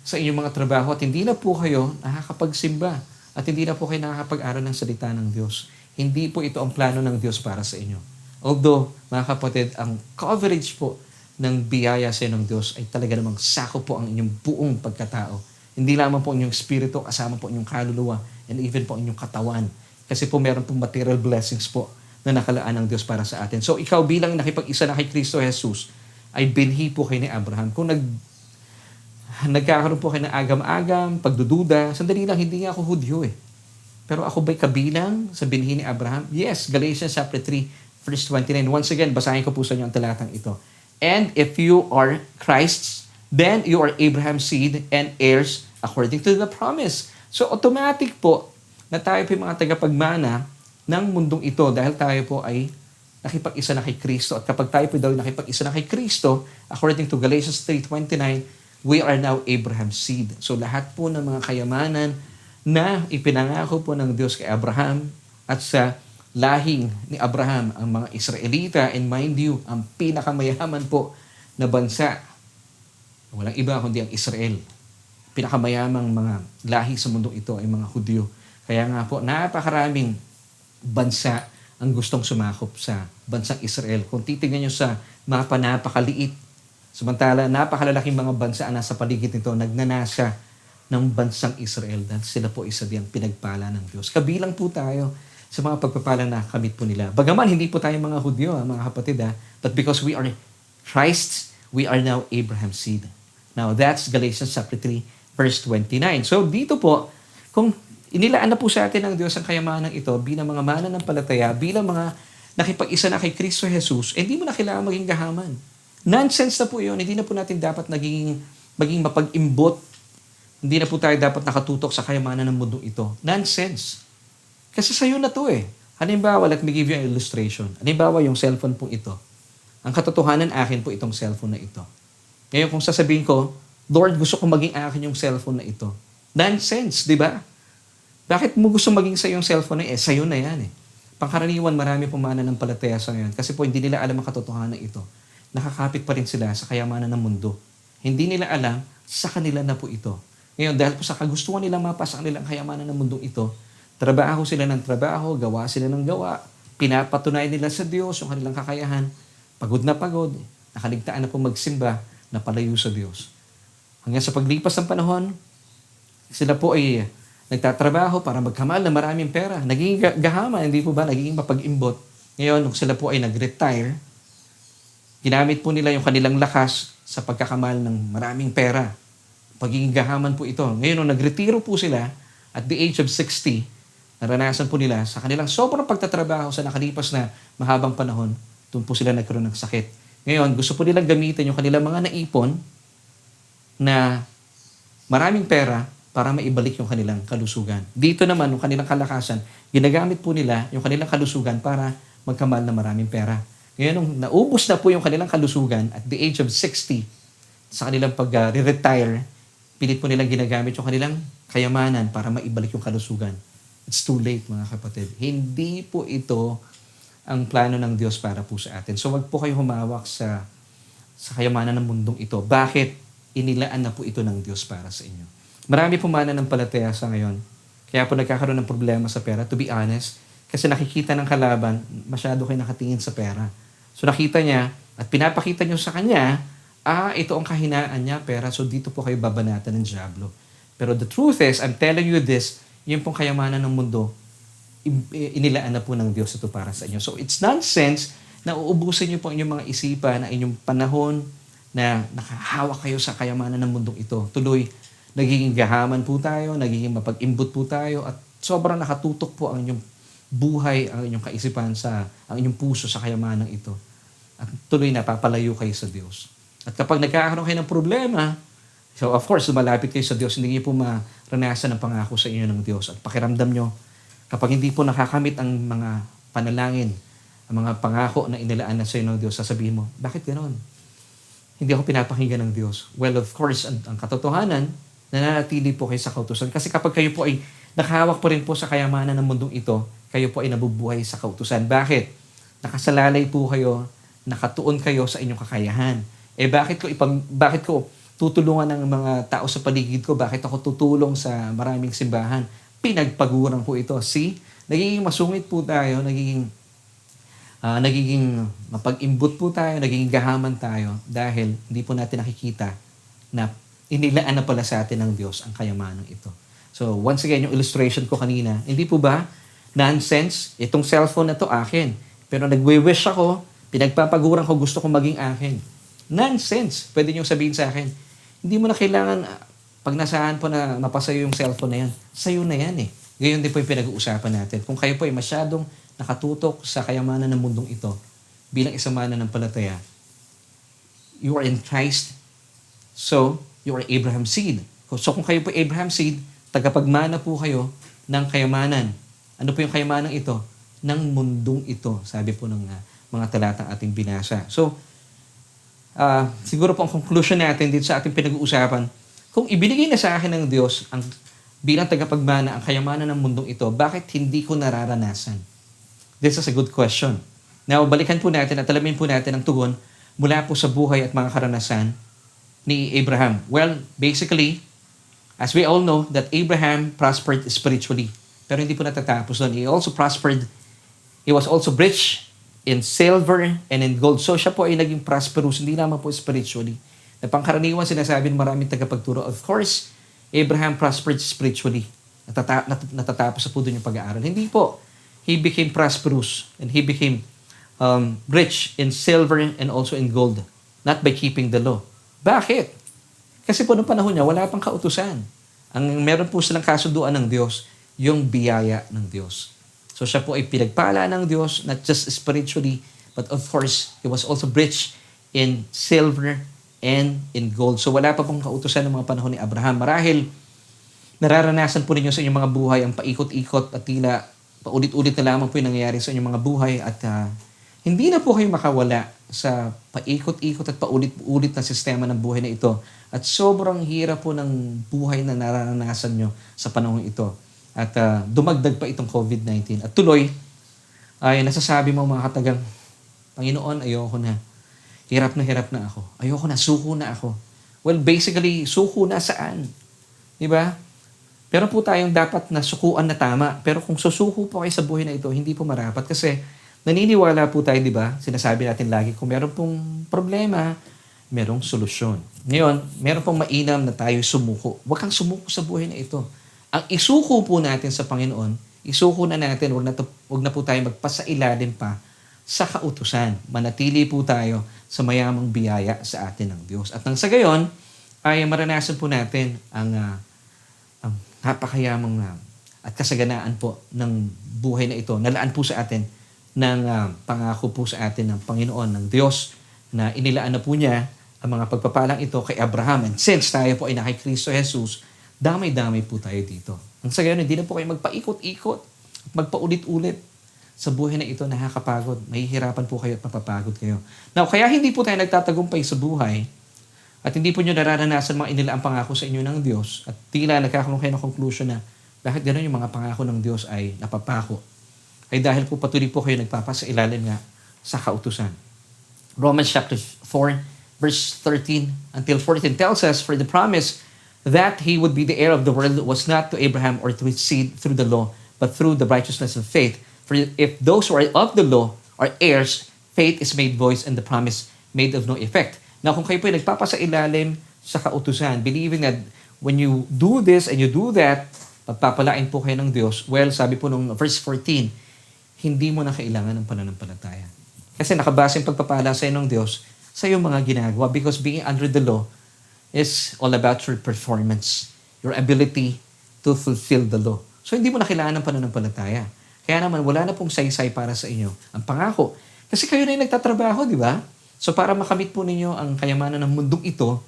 sa inyong mga trabaho at hindi na po kayo nakakapagsimba at hindi na po kayo nakakapag-aral ng salita ng Diyos. Hindi po ito ang plano ng Diyos para sa inyo. Although, mga kapatid, ang coverage po ng biyaya sa ng Diyos ay talaga namang sakop po ang inyong buong pagkatao. Hindi lamang po inyong spirito, kasama po inyong kaluluwa, and even po inyong katawan. Kasi po meron pong material blessings po na nakalaan ng Diyos para sa atin. So, ikaw bilang nakipag-isa na kay Kristo Jesus, ay binhi po kayo ni Abraham. Kung nagkakaroon po kayo ng agam-agam, pagdududa, sandali lang, hindi nga ako Hudyo eh. Pero ako ba'y kabilang sa binhi ni Abraham? Yes, Galatians chapter 3, verse 29. Once again, basahin ko po sa inyo ang talatang ito. And if you are Christ's, then you are Abraham's seed and heirs according to the promise. So automatic po na tayo po yung mga tagapagmana ng mundong ito dahil tayo po ay nakipag-isa na kay Kristo. At kapag tayo po daw nakipag-isa na kay Kristo, according to Galatians 3:29, we are now Abraham's seed. So lahat po ng mga kayamanan na ipinangako po ng Diyos kay Abraham at sa lahing ni Abraham, ang mga Israelita, and mind you, ang pinakamayaman po na bansa, walang iba kundi ang Israel. Pinakamayamang mga lahi sa mundong ito ay mga Hudyo. Kaya nga po, napakaraming bansa ang gustong sumakop sa bansang Israel. Kung titignan nyo sa mapa, napakaliit. Samantala, napakalalaking mga bansa ang nasa paligid nito, nagnanasa ng bansang Israel dahil sila po isa diyang pinagpala ng Diyos. Kabilang po tayo sa mga pagpapala na kamit po nila. Bagaman hindi po tayo mga Hudyo, mga kapatid, but because we are Christ's, we are now Abraham's seed. Now, that's Galatians chapter 3, verse 29. So, dito po, kung inilaan na po sa atin ng Diyos ang kayamanan ito bilang mga mananampalataya, bilang mga nakipag-isa na kay Kristo Jesus, hindi mo na kailangan maging gahaman. Nonsense na po yun. Hindi na po natin dapat maging mapag-imbot. Hindi na po tayo dapat nakatutok sa kayamanan ng mundo ito. Nonsense. Kasi sa'yo na to eh. Halimbawa, let me give you an illustration. Halimbawa, yung cellphone po ito. Ang katotohanan akin po itong cellphone na ito. Ngayon, kung sasabihin ko, Lord, gusto ko maging akin yung cellphone na ito. Nonsense, di ba? Bakit mo gusto maging sa yung cellphone na sa'yo na yan eh. Pangkaraniwan, marami pong mananampalataya sa ngayon kasi po hindi nila alam ang katotohanan ito. Nakakapit pa rin sila sa kayamanan ng mundo. Hindi nila alam, sa kanila na po ito. Ngayon, dahil po sa kagustuhan nilang mapasa ang nilang kayamanan ng mundong ito, trabaho sila ng trabaho, gawa sila ng gawa, pinapatunayan nila sa Diyos yung kanilang kakayahan, pagod, nakaligtaan na po magsimba, na palayo sa Diyos. Hanggang sa paglipas ng panahon, sila po ay nagtatrabaho para magkamal na maraming pera. Naging gahaman, hindi po ba? Naging mapag-imbot. Ngayon, nung sila po ay nag-retire, ginamit po nila yung kanilang lakas sa pagkakamal ng maraming pera. Pagiging gahaman po ito. Ngayon, nung nagretiro po sila, at the age of 60, naranasan po nila sa kanilang sobrang pagtatrabaho sa nakalipas na mahabang panahon, doon po sila nagkaroon ng sakit. Ngayon, gusto po nilang gamitin yung kanilang mga naipon na maraming pera para maibalik yung kanilang kalusugan. Dito naman, yung kanilang kalakasan, ginagamit po nila yung kanilang kalusugan para magkamal na maraming pera. Ngayon, nung naubos na po yung kanilang kalusugan at the age of 60, sa kanilang pag-retire, pilit po nilang ginagamit yung kanilang kayamanan para maibalik yung kalusugan. It's too late, mga kapatid. Hindi po ito ang plano ng Diyos para po sa atin. So wag po kayo humawak sa kayamanan ng mundong ito. Bakit? Inilaan na po ito ng Diyos para sa inyo. Marami po mananampalataya sa ngayon. Kaya po nagkakaroon ng problema sa pera, to be honest. Kasi nakikita ng kalaban, masyado kayo nakatingin sa pera. So nakita niya, at pinapakita niyo sa kanya, ito ang kahinaan niya, pera. So dito po kayo babanatan ng dyablo. Pero the truth is, I'm telling you this, yung pong kayamanan ng mundo, inilaan na po ng Diyos ito para sa inyo. So it's nonsense na uubusin niyo po inyong mga isipan na inyong panahon na nakahawak kayo sa kayamanan ng mundong ito. Tuloy, nagiging gahaman po tayo, nagiging mapag-imbot po tayo, at sobrang nakatutok po ang inyong buhay, ang inyong kaisipan, ang inyong puso sa kayamanan ito. At tuloy na papalayo kayo sa Diyos. At kapag nagkakaroon kayo ng problema, so of course, lumalapit kayo sa Diyos, hindi niyo po maranasan ang pangako sa inyo ng Diyos. At pakiramdam nyo, kapag hindi po nakakamit ang mga panalangin, ang mga pangako na inilaan na sa inyo ng Diyos, sasabihin mo, bakit ganoon? Hindi ako pinapakinggan ng Diyos. Well, of course, ang katotohanan, nananatili po kayo sa kautusan. Kasi kapag kayo po ay nakahawak po rin po sa kayamanan ng mundong ito, kayo po ay nabubuhay sa kautusan. Bakit? Nakasalalay po kayo, nakatuon kayo sa inyong kakayahan. Bakit ko tutulungan ng mga tao sa paligid ko? Bakit ako tutulong sa maraming simbahan? Pinagpaguran po ito. See? Nagiging masungit po tayo, nagiging mapag-imbot po tayo, nagiging gahaman tayo dahil hindi po natin nakikita na inilaan na pala sa atin ng Diyos ang kayamanan ito. So, once again, yung illustration ko kanina, hindi po ba nonsense? Itong cellphone na to akin. Pero nagwe-wish ako, pinagpapaguran ko, gusto ko maging akin. Nonsense. Pwede nyo sabihin sa akin, hindi mo na kailangan, pag nasaan po na mapasayo yung cellphone na yan, sayo na yan eh. Gayon din po yung pinag-uusapan natin. Kung kayo po ay masyadong nakatutok sa kayamanan ng mundong ito, bilang isang mananampalataya, you are in Christ, so you are Abraham's seed. So kung kayo po Abraham's seed, tagapagmana po kayo ng kayamanan. Ano po yung kayamanan ito? Ng mundong ito, sabi po ng mga talatang ating binasa. So, siguro po ang conclusion natin dito sa ating pinag-uusapan, kung ibinigay na sa akin ng Diyos ang bilang tagapagmana ang kayamanan ng mundong ito, bakit hindi ko nararanasan? This is a good question. Now, balikan po natin at alamin po natin ang tugon mula po sa buhay at mga karanasan ni Abraham. Well, basically, as we all know, that Abraham prospered spiritually. Pero hindi po natatapos doon. He also prospered. He was also rich in silver and in gold. So siya po ay naging prosperous, hindi naman po spiritually. Na pangkaraniwan sinasabi ng maraming tagapagturo, of course, Abraham prospered spiritually. Natatapos na po doon yung pag-aaral. Hindi po. He became prosperous and he became rich in silver and also in gold. not by keeping the law. Bakit? Kasi po noong panahon niya, wala pang kautusan. Ang meron po silang kasunduan ng Diyos, yung biyaya ng Diyos. So siya po ay pinagpala ng Diyos, not just spiritually, but of course, he was also rich in silver and in gold. So wala pa pong kautusan ng mga panahon ni Abraham. Marahil, nararanasan po ninyo sa inyong mga buhay ang paikot-ikot at tila paulit-ulit na lamang po yung nangyayari sa inyong mga buhay at hindi na po kayo makawala sa paikot-ikot at paulit-ulit na sistema ng buhay na ito. At sobrang hirap po ng buhay na nararanasan nyo sa panahon ito. At dumagdag pa itong COVID-19. At tuloy, ay nasasabi mo mga katagang, Panginoon, ayoko na. Hirap na ako. Ayoko na, suko na ako. Well, basically, suko na saan? Diba? Pero po tayong dapat na sukuan na tama. Pero kung susuko po kayo sa buhay na ito, hindi po marapat. Kasi naniniwala po tayo, di ba? Sinasabi natin lagi, kung meron pong problema, merong solusyon. Ngayon, meron pong mainam na tayo sumuko. Huwag kang sumuko sa buhay na ito. Ang isuko po natin sa Panginoon, isuko na natin, huwag na po tayo magpasailalim pa sa kautusan. Manatili po tayo sa mayamang biyaya sa atin ng Diyos. At nang sa gayon, ay maranasan po natin ang napakayamang at kasaganaan po ng buhay na ito. Nalaan po sa atin ng pangako po sa atin ng Panginoon, ng Diyos, na inilaan na po niya ang mga pagpapalang ito kay Abraham. And since tayo po ay na kay Kristo Jesus, damay-damay po tayo dito. Ang sa gayon, hindi na po kayo magpaikot-ikot at magpaulit-ulit sa buhay na ito, nakakapagod. Mahihirapan po kayo at mapapagod kayo. Now, kaya hindi po tayo nagtatagumpay sa buhay at hindi po nyo nararanasan mga inilaang pangako sa inyo ng Diyos at tila nagkakaroon kayo ng conclusion na bakit gano'n yung mga pangako ng Diyos ay napapako, ay dahil po patuloy po kayo nagpapasailalim nga sa kautusan. Romans chapter 4, verse 13 until 14 tells us, for the promise that he would be the heir of the world was not to Abraham or to his seed through the law, but through the righteousness of faith. For if those who are of the law are heirs, faith is made void and the promise made of no effect. Now, kung kayo po ay nagpapasailalim sa kautusan, believing that when you do this and you do that, pagpapalain po kayo ng Diyos, well, sabi po nung verse 14, hindi mo na kailangan ng pananampalataya. Kasi nakabase ang pagpapala sa ng Diyos sa iyong mga ginagawa because being under the law is all about your performance, your ability to fulfill the law. So, hindi mo na kailangan ng pananampalataya. Kaya naman, wala na pong saysay para sa inyo ang pangako. Kasi kayo na yung nagtatrabaho, di ba? So, para makamit po ninyo ang kayamanan ng mundong ito,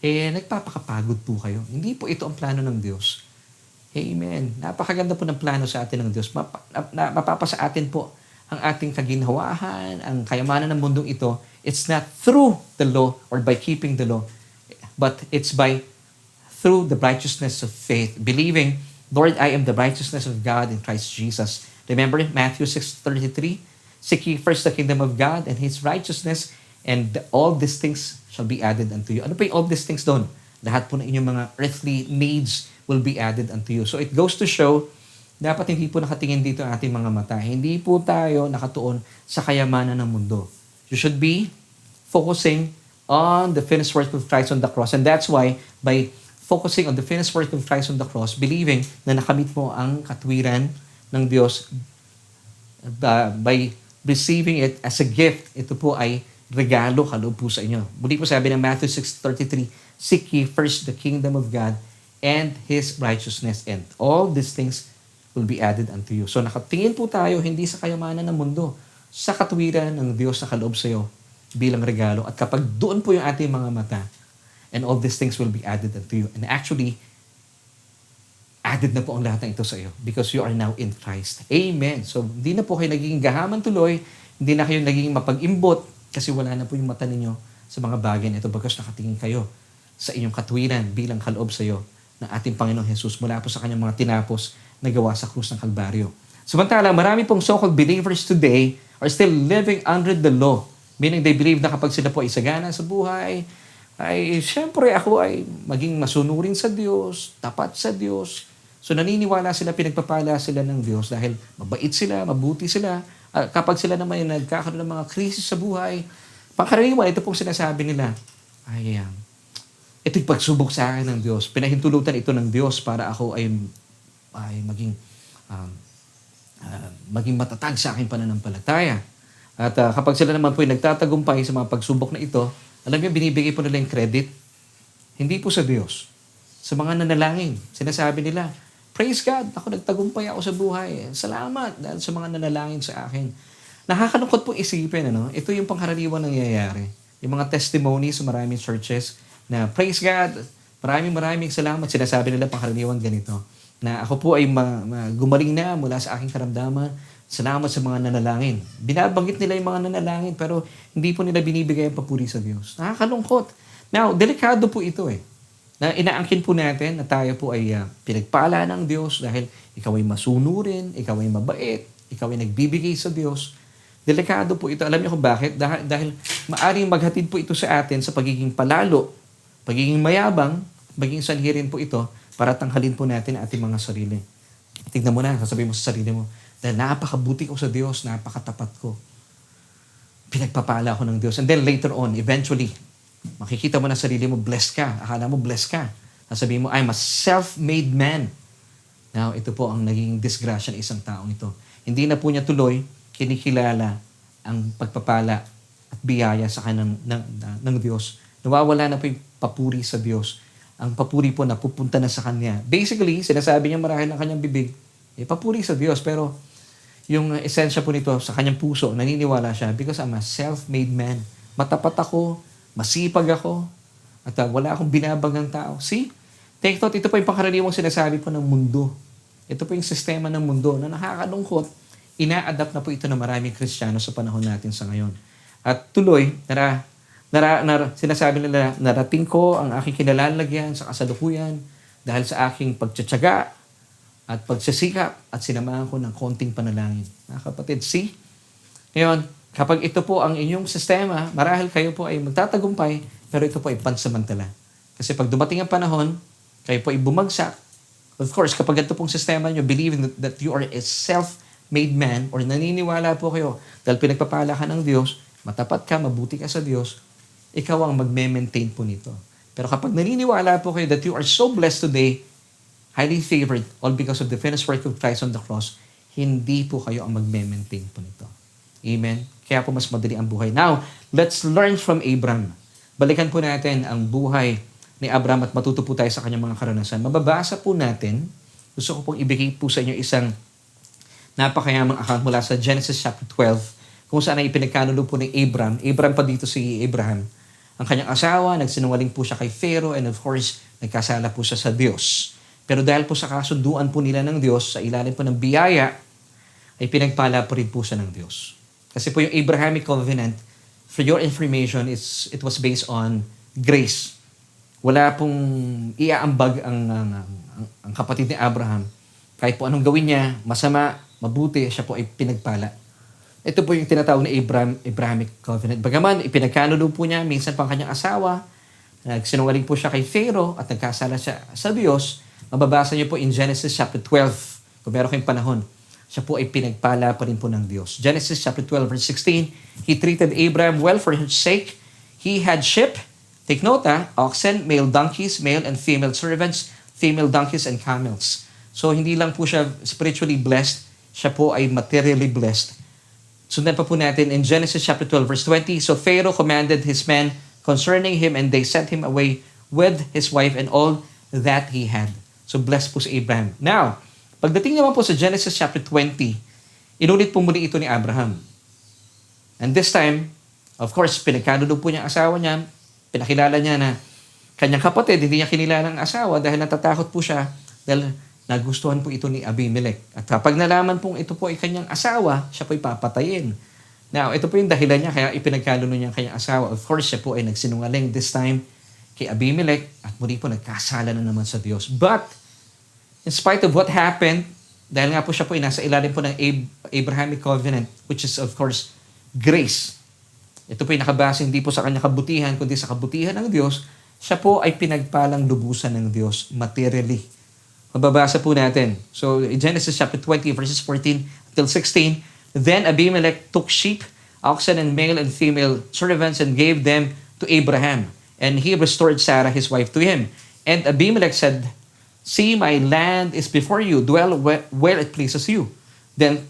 nagpapakapagod po kayo. Hindi po ito ang plano ng Diyos. Amen. Napakaganda po ng plano sa atin ng Diyos. Mapapasa atin po ang ating kaginhawahan, ang kayamanan ng mundong ito. It's not through the law or by keeping the law, but it's through the righteousness of faith, believing, Lord, I am the righteousness of God in Christ Jesus. Remember Matthew 6:33? Seek ye first the kingdom of God and His righteousness, and all these things shall be added unto you. Ano pa yung all these things doon? Lahat po ng inyong mga earthly needs will be added unto you. So it goes to show, dapat hindi po nakatingin dito ang ating mga mata. Hindi po tayo nakatuon sa kayamanan ng mundo. You should be focusing on the finished work of Christ on the cross. And that's why, by focusing on the finished work of Christ on the cross, believing na nakamit mo ang katwiran ng Diyos by receiving it as a gift, ito po ay regalo kaloob po sa inyo. Muli po sabi ng Matthew 6:33, seek ye first the kingdom of God and His righteousness, and all these things will be added unto you. So nakatingin po tayo hindi sa kayamanan ng mundo, sa katwiran ng Diyos na kaloob sa iyo bilang regalo. At kapag doon po yung ating mga mata, and all these things will be added unto you. And actually, added na po ang lahat ng ito sa iyo because you are now in Christ. Amen. So, hindi na po kayo naging gahaman tuloy, hindi na kayo naging mapag-imbot kasi wala na po yung mata ninyo sa mga bagay na ito because nakatingin kayo sa inyong katwiran bilang kaloob sa iyo ng ating Panginoong Jesus mula po sa kanyang mga tinapos na gawa sa krus ng Kalbaryo. Samantala, marami pong so-called believers today are still living under the law, meaning they believe na kapag sila po ay sagana sa buhay, ay siyempre ako ay maging masunurin sa Diyos, tapat sa Diyos. So naniniwala sila, pinagpapala sila ng Diyos dahil mabait sila, mabuti sila. Kapag sila naman ay nagkakaroon ng mga krisis sa buhay, pangkaraniwan, ito pong sinasabi nila, ito'y pagsubok sa akin ng Diyos. Pinahintulutan ito ng Diyos para ako ay maging matatag sa aking pananampalataya. At kapag sila naman po ay nagtatagumpay sa mga pagsubok na ito, Alam niyo, binibigay po nila yung credit, hindi po sa Diyos. Sa mga nanalangin, sinasabi nila, praise God, ako nagtagumpay ako sa buhay. Salamat dahil sa mga nanalangin sa akin. Nakakalungkot po isipin, ano? Ito yung pangkaraniwang nangyayari. Yung mga testimonies sa maraming churches na praise God, maraming salamat. Sinasabi nila pangkaraniwang ganito, na ako po ay gumaling na mula sa aking karamdaman. Salamat sa mga nanalangin. Binabanggit nila yung mga nanalangin pero hindi po nila binibigay ang papuri sa Diyos. Nakakalungkot. Now, delikado po ito na inaangkin po natin na tayo po ay pinagpala ng Diyos dahil ikaw ay masunurin, ikaw ay mabait, ikaw ay nagbibigay sa Diyos. Delikado po ito. Alam niyo kung bakit? Dahil maaring maghatid po ito sa atin sa pagiging palalo, pagiging mayabang, maging sanhirin po ito para tanghalin po natin ang ating mga sarili. Tignan mo na, sasabihin mo sa sarili mo, dahil napakabuti ko sa Diyos, napakatapat ko. Pinagpapala ako ng Diyos. And then later on, eventually, makikita mo na sarili mo, blessed ka. Akala mo blessed ka. Sasabihin mo, I'm a self-made man. Now, ito po ang naging disgrasya ng isang taong ito. Hindi na po niya tuloy kinikilala ang pagpapala at biyaya sa kanang ng Diyos. Nawawala na po yung papuri sa Diyos. Ang papuri po napupunta na sa Kanya. Basically, sinasabi niya marahil ang kanyang bibig, papuri sa Diyos. Pero yung esensya po nito sa kanyang puso, naniniwala siya because I'm a self-made man. Matapat ako, masipag ako, at wala akong binabagang tao. See? Take note, ito po yung pangkaraniwang sinasabi po ng mundo. Ito po yung sistema ng mundo na nakakalungkot. Ina-adapt na po ito ng maraming Kristiyano sa panahon natin sa ngayon. At tuloy, sinasabi nila, narating ko ang aking kinalalagyan sa kasalukuyan dahil sa aking pagtsatsaga at pagsisikap at sinamahan ko ng konting panalangin. Kapatid, see? Ngayon, kapag ito po ang inyong sistema, marahil kayo po ay magtatagumpay, pero ito po ay pansamantala. Kasi pag dumating ang panahon, kayo po ay bumagsak. Of course, kapag ito pong sistema nyo, believing that you are a self-made man, or naniniwala po kayo, dahil pinagpapala ka ng Diyos, matapat ka, mabuti ka sa Diyos, ikaw ang magme-maintain po nito. Pero kapag naniniwala po kayo that you are so blessed today, highly favored, all because of the finished work of Christ on the cross, hindi po kayo ang magme-maintain po nito. Amen? Kaya po mas madali ang buhay. Now, let's learn from Abraham. Balikan po natin ang buhay ni Abraham at matuto po tayo sa kanyang mga karanasan. Mababasa po natin, gusto ko pong ibigay po sa inyo isang napakayamang account mula sa Genesis chapter 12, kung saan ay ipinagkanulo po ni Abraham. Abraham pa dito si Abraham. Ang kanyang asawa, nagsinungaling po siya kay Pharaoh, and of course, nagkasala po siya sa Diyos. Pero dahil po sa kasunduan po nila ng Diyos, sa ilalim po ng biyaya, ay pinagpala po rin po siya ng Diyos. Kasi po yung Abrahamic covenant, for your information, it was based on grace. Wala pong iaambag ang kapatid ni Abraham. Kahit po anong gawin niya, masama, mabuti, siya po ay pinagpala. Ito po yung tinatawag na Abrahamic covenant. Bagaman, ipinagkanulo po niya, minsan pang kanyang asawa, nagsinungaling po siya kay Pharaoh at nagkasala siya sa Diyos. Mababasa niyo po in Genesis chapter 12, kung meron kayong panahon. Siya po ay pinagpala pa rin po ng Diyos. Genesis chapter 12 verse 16, He treated Abraham well for his sake. He had sheep, take note oxen, male donkeys, male and female servants, female donkeys and camels. So hindi lang po siya spiritually blessed, siya po ay materially blessed. Sundan pa po natin in Genesis chapter 12 verse 20, So Pharaoh commanded his men concerning him, and they sent him away with his wife and all that he had. So blessed po si Abraham. Now, pagdating naman po sa Genesis chapter 20, inulit po muli ito ni Abraham. And this time, of course, pinagkanulo po niya ang asawa niya, pinakilala niya na kanyang kapatid, hindi niya kinilala ang asawa dahil natatakot po siya dahil nagustuhan po ito ni Abimelech. At kapag nalaman pong ito po ay kanyang asawa, siya po ay papatayin. Now, ito po yung dahilan niya kaya ipinagkanulo niya ang kanyang asawa. Of course, siya po ay nagsinungaling this time kay Abimelech at muli po nagkasala na naman sa Diyos. But, in spite of what happened, dahil nga po siya po ay nasa ilalim po ng Abrahamic covenant, which is of course grace. Ito po ay nakabase hindi po sa kanyang kabutihan, kundi sa kabutihan ng Diyos, siya po ay pinagpalang lubusan ng Diyos materially. Mababasa po natin. So, in Genesis chapter 20, verses 14 until 16, Then Abimelech took sheep, oxen, and male and female servants and gave them to Abraham. And he restored Sarah, his wife, to him. And Abimelech said, See, my land is before you. Dwell where it pleases you. Then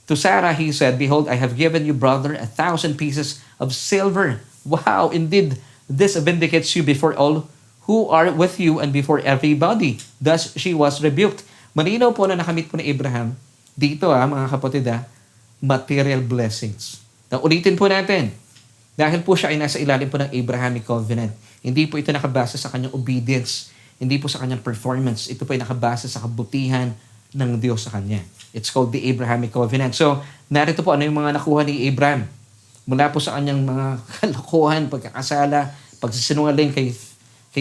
to Sarah he said, Behold, I have given you, brother, 1,000 pieces of silver Wow, indeed, this vindicates you before all who are with you and before everybody. Thus, she was rebuked. Malinaw po na nakamit po ni Abraham, dito mga kapatid material blessings. Now, ulitin po natin, dahil po siya ay nasa ilalim po ng Abrahamic covenant. Hindi po ito nakabase sa kanyang obedience, hindi po sa kanyang performance. Ito po ay nakabase sa kabutihan ng Diyos sa kanya. It's called the Abrahamic covenant. So, narito po ano yung mga nakuha ni Abraham mula po sa kanyang mga kalokohan, pagkakasala, pagsisinungaling kay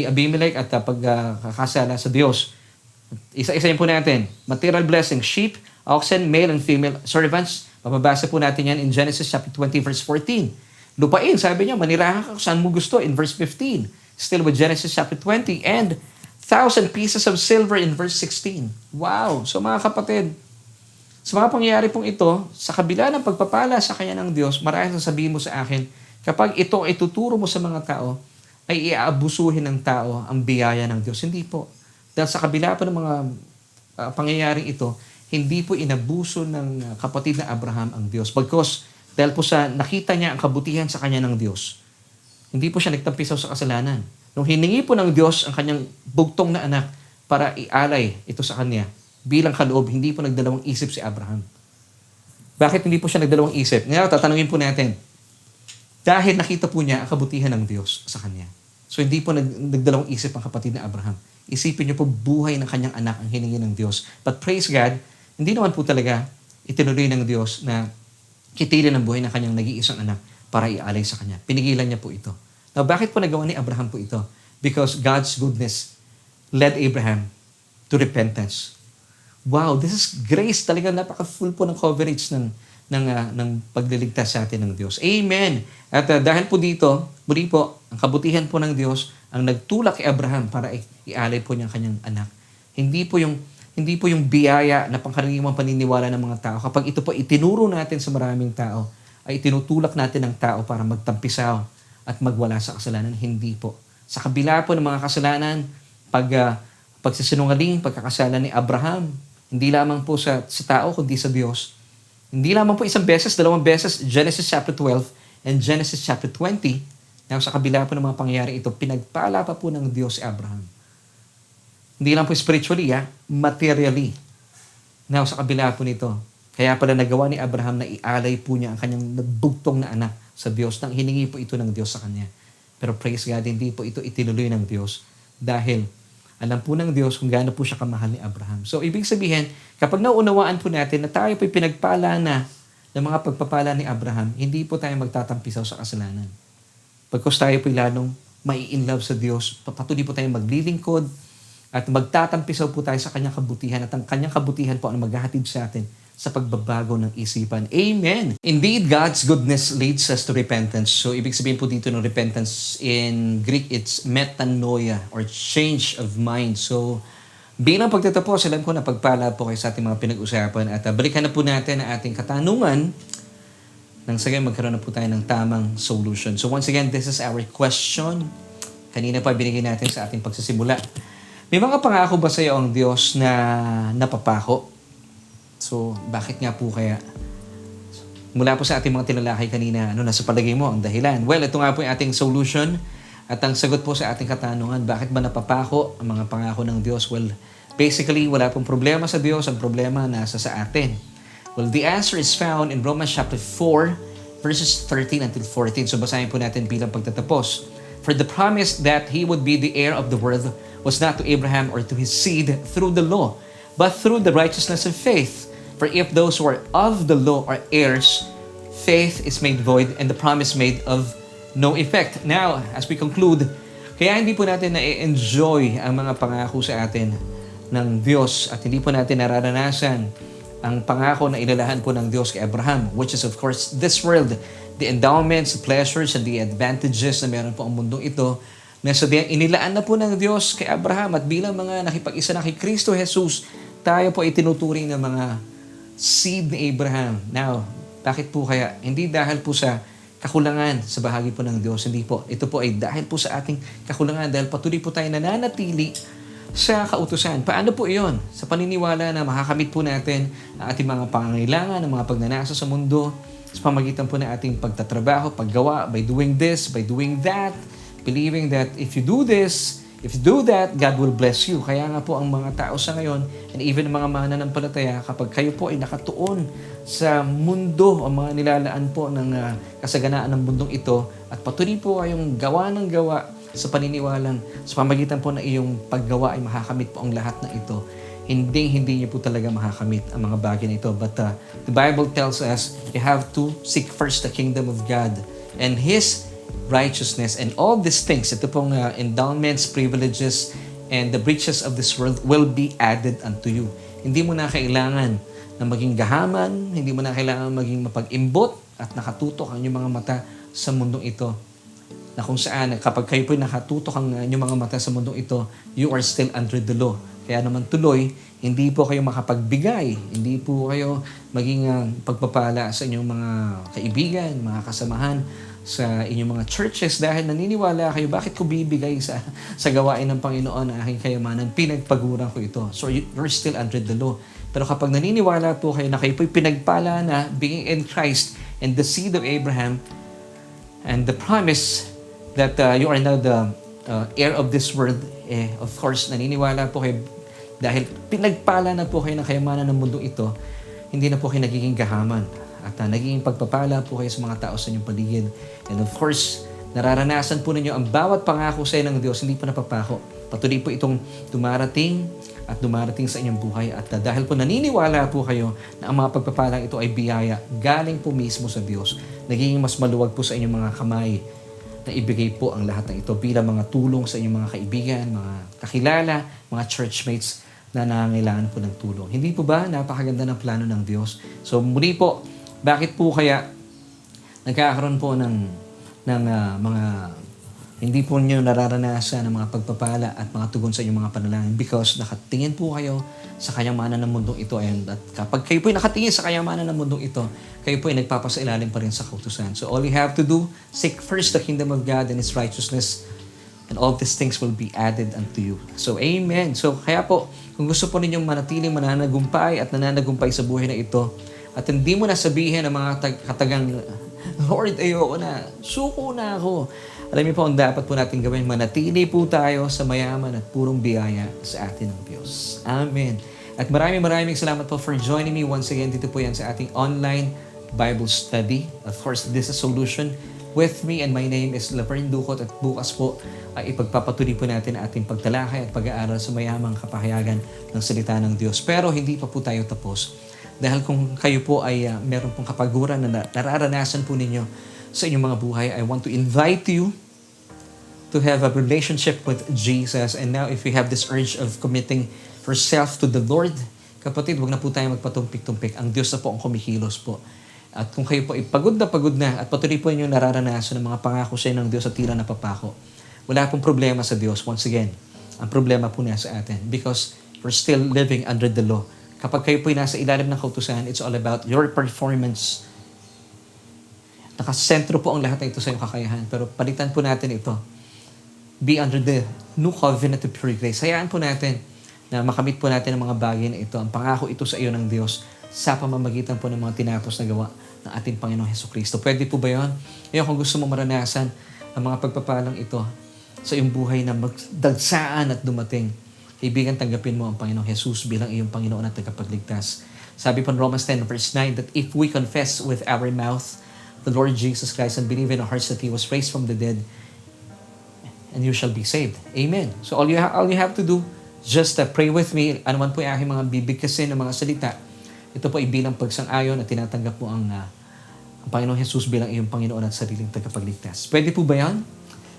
Abimelech at pagkakasala sa Diyos. Isa-isayin po natin. Material blessing, sheep, oxen, male and female servants. Mababasa po natin yan in Genesis chapter 20 verse 14. Lupain, sabi niya, manirahan ka kung saan mo gusto in verse 15. Still with Genesis chapter 20 and 1,000 pieces of silver in verse 16. Wow! So mga kapatid, sa mga pangyayari pong ito, sa kabila ng pagpapala sa kanya ng Diyos, maraming sasabihin mo sa akin, kapag ito ay tuturo mo sa mga tao, ay iaabusuhin ng tao ang biyaya ng Diyos. Hindi po. Dahil sa kabila po ng mga pangyayaring ito, hindi po inabuso ng kapatid na Abraham ang Diyos. Bagkos, dahil po sa nakita niya ang kabutihan sa kanya ng Diyos, hindi po siya nagtampisaw sa kasalanan. Nung hiningi po ng Diyos ang kanyang bugtong na anak para ialay ito sa kanya, bilang kaloob, hindi po nagdalawang isip si Abraham. Bakit hindi po siya nagdalawang isip? Ngayon, tatanungin po natin, dahil nakita po niya ang kabutihan ng Diyos sa kanya. So, hindi po nagdalawang isip ang kapatid na Abraham. Isipin niyo po, buhay ng kanyang anak ang hiningi ng Diyos. But praise God, hindi naman po talaga itinuloy ng Diyos na kitilin ang buhay ng kanyang nag-iisang anak para ialay sa kanya. Pinigilan niya po ito. Now, bakit po nagawa ni Abraham po ito? Because God's goodness led Abraham to repentance. Wow, this is grace. Talagang napaka-full po ng coverage ng pagliligtas sa atin ng Diyos. Amen. At dahil po dito, muli po, ang kabutihan po ng Diyos ang nagtulak kay Abraham para ialay po niya ang kanyang anak. Hindi po yung biyaya na pangkaraniwang paniniwala ng mga tao. Kapag ito po itinuro natin sa maraming tao, ay itinutulak natin ang tao para magtampisaw at magwala sa kasalanan. Hindi po. Sa kabila po ng mga kasalanan, pagsisinungaling, pagkakasala ni Abraham, hindi lamang po sa tao, kundi sa Diyos. Hindi lamang po isang beses, dalawang beses, Genesis chapter 12 and Genesis chapter 20, na sa kabila po ng mga pangyayari ito, pinagpala pa po ng Diyos si Abraham. Hindi lang po spiritually, materially. Now, sa kabila po nito, kaya pala nagawa ni Abraham na ialay po niya ang kanyang nagbugtong na anak sa Diyos, nang hiningi po ito ng Diyos sa kanya. Pero praise God, hindi po ito itinuloy ng Diyos dahil alam po ng Diyos kung gaano po siya kamahal ni Abraham. So, ibig sabihin, kapag naunawaan po natin na tayo po'y pinagpala na ng mga pagpapala ni Abraham, hindi po tayo magtatampisaw sa kasalanan. Pagkos tayo po'y lalong mai-inlove sa Diyos, patuloy po tayo maglilingkod at magtatampisaw po tayo sa kanyang kabutihan at ang kanyang kabutihan po ang maghahatid sa atin sa pagbabago ng isipan. Amen! Indeed, God's goodness leads us to repentance. So, ibig sabihin po dito ng repentance, in Greek, it's metanoia or change of mind. So, bilang pagtatapos, alam ko na pagpala po kayo sa ating mga pinag-usapan at balikan na po natin ang ating katanungan nang sagay magkaroon na po tayo ng tamang solution. So, once again, this is our question. Kanina pa binigay natin sa ating pagsisimula. May mga pangako ba sa iyo ang Diyos na napapako? So, bakit nga po kaya? Mula po sa ating mga tinalakay kanina, nasa palagay mo ang dahilan? Well, ito nga po yung ating solution at ang sagot po sa ating katanungan, bakit ba napapako ang mga pangako ng Diyos? Well, basically, wala pong problema sa Diyos, ang problema nasa sa atin. Well, the answer is found in Romans chapter 4, verses 13 until 14. So, basahin po natin bilang pagtatapos. For the promise that He would be the heir of the world was not to Abraham or to his seed through the law, but through the righteousness of faith. For if those who are of the law are heirs, faith is made void and the promise made of no effect. Now, as we conclude, kaya hindi po natin na-enjoy ang mga pangako sa atin ng Diyos at hindi po natin nararanasan ang pangako na ilalahan po ng Diyos kay Abraham, which is of course this world, the endowments, the pleasures, and the advantages na meron po ang mundong ito, na sabihin, inilaan na po ng Diyos kay Abraham at bilang mga nakipag-isa na kay Kristo Jesus, tayo po ay tinuturing ng mga seed ni Abraham. Now, bakit po kaya? Hindi dahil po sa kakulangan sa bahagi po ng Diyos. Hindi po. Ito po ay dahil po sa ating kakulangan dahil patuloy po tayo nananatili sa kautusan. Paano po iyon? Sa paniniwala na makakamit po natin ang ating mga pangangailangan, ang mga pagnanasa sa mundo sa pamagitan po ng ating pagtatrabaho, paggawa, by doing this, by doing that, believing that if you do this, if you do that, God will bless you. Kaya nga po ang mga tao sa ngayon, and even ang mga mananampalataya, kapag kayo po ay nakatuon sa mundo, o mga nilalaan po ng kasaganaan ng mundong ito, at patuloy po kayong gawa ng gawa sa paniniwalang sa pamagitan po ng iyong paggawa ay makakamit po ang lahat ng ito. Hindi niyo po talaga makakamit ang mga bagay na ito. But the Bible tells us you have to seek first the kingdom of God and His righteousness, and all these things, ito pong endowments, privileges, and the riches of this world will be added unto you. Hindi mo na kailangan na maging gahaman, hindi mo na kailangan maging mapag-imbot at nakatutok ang inyong mga mata sa mundong ito. Na kung saan, kapag kayo po'y nakatutok ang inyong mga mata sa mundong ito, you are still under the law. Kaya naman tuloy, hindi po kayo makapagbigay, hindi po kayo maging pagpapala sa inyong mga kaibigan, mga kasamahan, sa inyong mga churches dahil naniniwala kayo, bakit ko bibigay sa gawain ng Panginoon ang aking kayamanan? Pinagpaguran ko ito. So you're still under the law. Pero kapag naniniwala po kayo na kayo po'y pinagpala na being in Christ and the seed of Abraham and the promise that you are now the heir of this world, of course, naniniwala po kayo dahil pinagpala na po kayo ng kayamanan ng mundo ito, hindi na po kayo nagiging gahaman. At nagiging pagpapala po kayo sa mga tao sa inyong paligid. And of course, nararanasan po ninyo ang bawat pangako sa ng Diyos, hindi pa napapako. Patuloy po itong dumarating sa inyong buhay. At dahil po naniniwala po kayo na ang mga pagpapalang ito ay biyaya, galing po mismo sa Diyos, nagiging mas maluwag po sa inyong mga kamay na ibigay po ang lahat ng ito bilang mga tulong sa inyong mga kaibigan, mga kakilala, mga churchmates na nangangailangan po ng tulong. Hindi po ba napakaganda ng plano ng Diyos? So muli po, bakit po kaya nagkakaroon po ng mga hindi po niyo nararanasan ng mga pagpapala at mga tugon sa inyong mga panalangin? Because nakatingin po kayo sa kayamanan ng mundong ito. At kapag kayo po ay nakatingin sa kayamanan ng mundong ito, kayo po ay nagpapasailalim pa rin sa kautusan. So all you have to do, seek first the kingdom of God and His righteousness, and all these things will be added unto you. So amen. So kaya po, kung gusto po ninyong manatiling mananagumpay at nananagumpay sa buhay na ito, at hindi mo na sabihin ng mga katagang, Lord, ayoko na, suko na ako. Alam niyo po, ang dapat po natin gawin, manatili po tayo sa mayaman at purong biyaya sa atin ng Diyos. Amen. At maraming salamat po for joining me once again. Dito po yan sa ating online Bible study. Of course, this is Solution with me, and my name is Laverne Ducot. At bukas po ay ipagpapatuloy po natin ang ating pagtalakay at pag-aaral sa mayamang kapahayagan ng salita ng Diyos. Pero hindi pa po tayo tapos. Dahil kung kayo po ay meron pong kapaguran na nararanasan po ninyo sa inyong mga buhay, I want to invite you to have a relationship with Jesus. And now, if you have this urge of committing yourself to the Lord, kapatid, wag na po tayo magpatumpik-tumpik. Ang Diyos na po ang kumikilos po. At kung kayo po ay pagod na at patuloy po inyong nararanasan ng mga pangako sa ng Diyos at tila napapako, wala pong problema sa Diyos. Once again, ang problema po niya sa atin because we're still living under the law. Kapag kayo po'y nasa ilalim ng kautusan, it's all about your performance. Nakasentro po ang lahat ng ito sa iyong kakayahan. Pero palitan po natin ito. Be under the new covenant of pure grace. Hayaan po natin na makamit po natin ang mga bagay na ito. Ang pangako ito sa iyo ng Diyos sa pamamagitan po ng mga tinapos na gawa ng ating Panginoong Hesukristo. Pwede po ba yun? Ngayon, kung gusto mo maranasan ang mga pagpapalang ito sa iyong buhay na magdagsaan at dumating, kaibigan, tanggapin mo ang Panginoong Jesus bilang iyong Panginoon at tagapagligtas. Sabi po in Romans 10 verse 9 that if we confess with our mouth the Lord Jesus Christ and believe in our hearts that He was raised from the dead, and you shall be saved. Amen. So all you have to do, just pray with me. Ano man po yung aking mga bibigkasin ng mga salita, ito po ay bilang pagsang-ayon at tinatanggap mo ang Panginoong Jesus bilang iyong Panginoon at sariling tagapagligtas. Pwede po ba yan?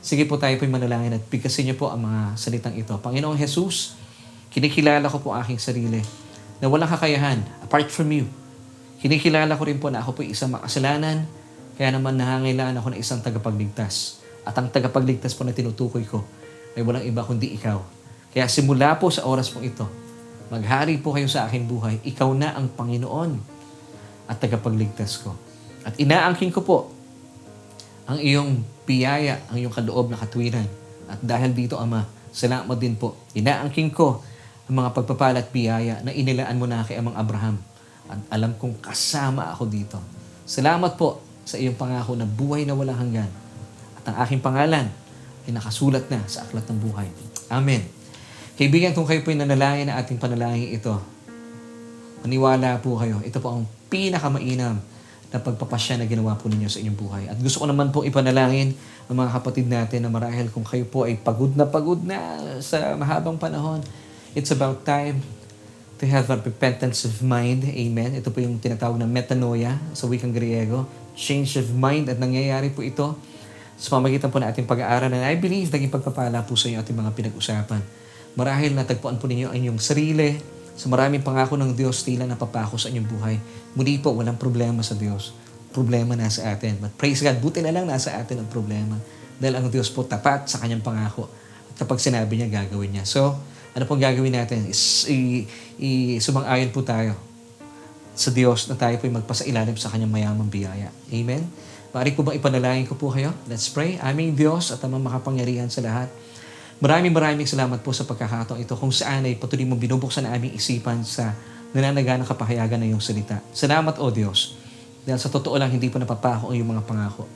Sige po, tayo po'y manalangin at bigkasin niyo po ang mga salitang ito. Panginoong Jesus, kinikilala ko po aking sarili na walang kakayahan apart from you. Kinikilala ko rin po na ako po'y isang makasalanan, kaya naman nangangailangan ako ng isang tagapagligtas. At ang tagapagligtas po na tinutukoy ko ay walang iba kundi ikaw. Kaya simula po sa oras pong ito, maghari po kayo sa aking buhay. Ikaw na ang Panginoon at tagapagligtas ko. At inaangkin ko po ang iyong biyaya, ang iyong kaloob na katwiran. At dahil dito, Ama, salamat din po. Inaangkin ko ang mga pagpapala at biyaya na inilaan mo na kay Amang Abraham. At alam kong kasama ako dito Salamat po sa iyong pangako na buhay na walang hanggan. At ang aking pangalan ay nakasulat na sa aklat ng buhay. Amen. Kaibigan, kung kayo po yung nanalangin na ating panalangin ito, maniwala po kayo. Ito po ang pinakamainam na pagpapasya na ginawa po ninyo sa inyong buhay. At gusto ko naman po ipanalangin ang mga kapatid natin na marahil kung kayo po ay pagod na sa mahabang panahon, it's about time to have a repentance of mind. Amen. Ito po yung tinatawag na metanoia sa wikang Griego. Change of mind. At nangyayari po ito sa pamagitan po na ating pag-aaral. And I believe naging pagpapala po sa inyo ating mga pinag-usapan. Marahil natagpuan po ninyo ang inyong sarili sa maraming pangako ng Diyos, tila napapako sa inyong buhay. Muli po, walang problema sa Diyos. Problema nasa atin. But praise God, buti na lang nasa atin ang problema. Dahil ang Diyos po tapat sa kanyang pangako. At kapag sinabi niya, gagawin niya. So, ano pong gagawin natin? Sumang-ayon po tayo sa Diyos na tayo po ay magpasailalim sa kanyang mayamang biyaya. Amen? Maaari ko bang ipanalangin ko po kayo? Let's pray. Aming Diyos at amang makapangyarihan sa lahat. Maraming salamat po sa pagkakataong ito kung saan ay patuloy mong binubuksan na aming isipan sa nananaganang kapahayagan ng iyong salita. Salamat, O Diyos. Dahil sa totoo lang, hindi po napapako ang iyong mga pangako.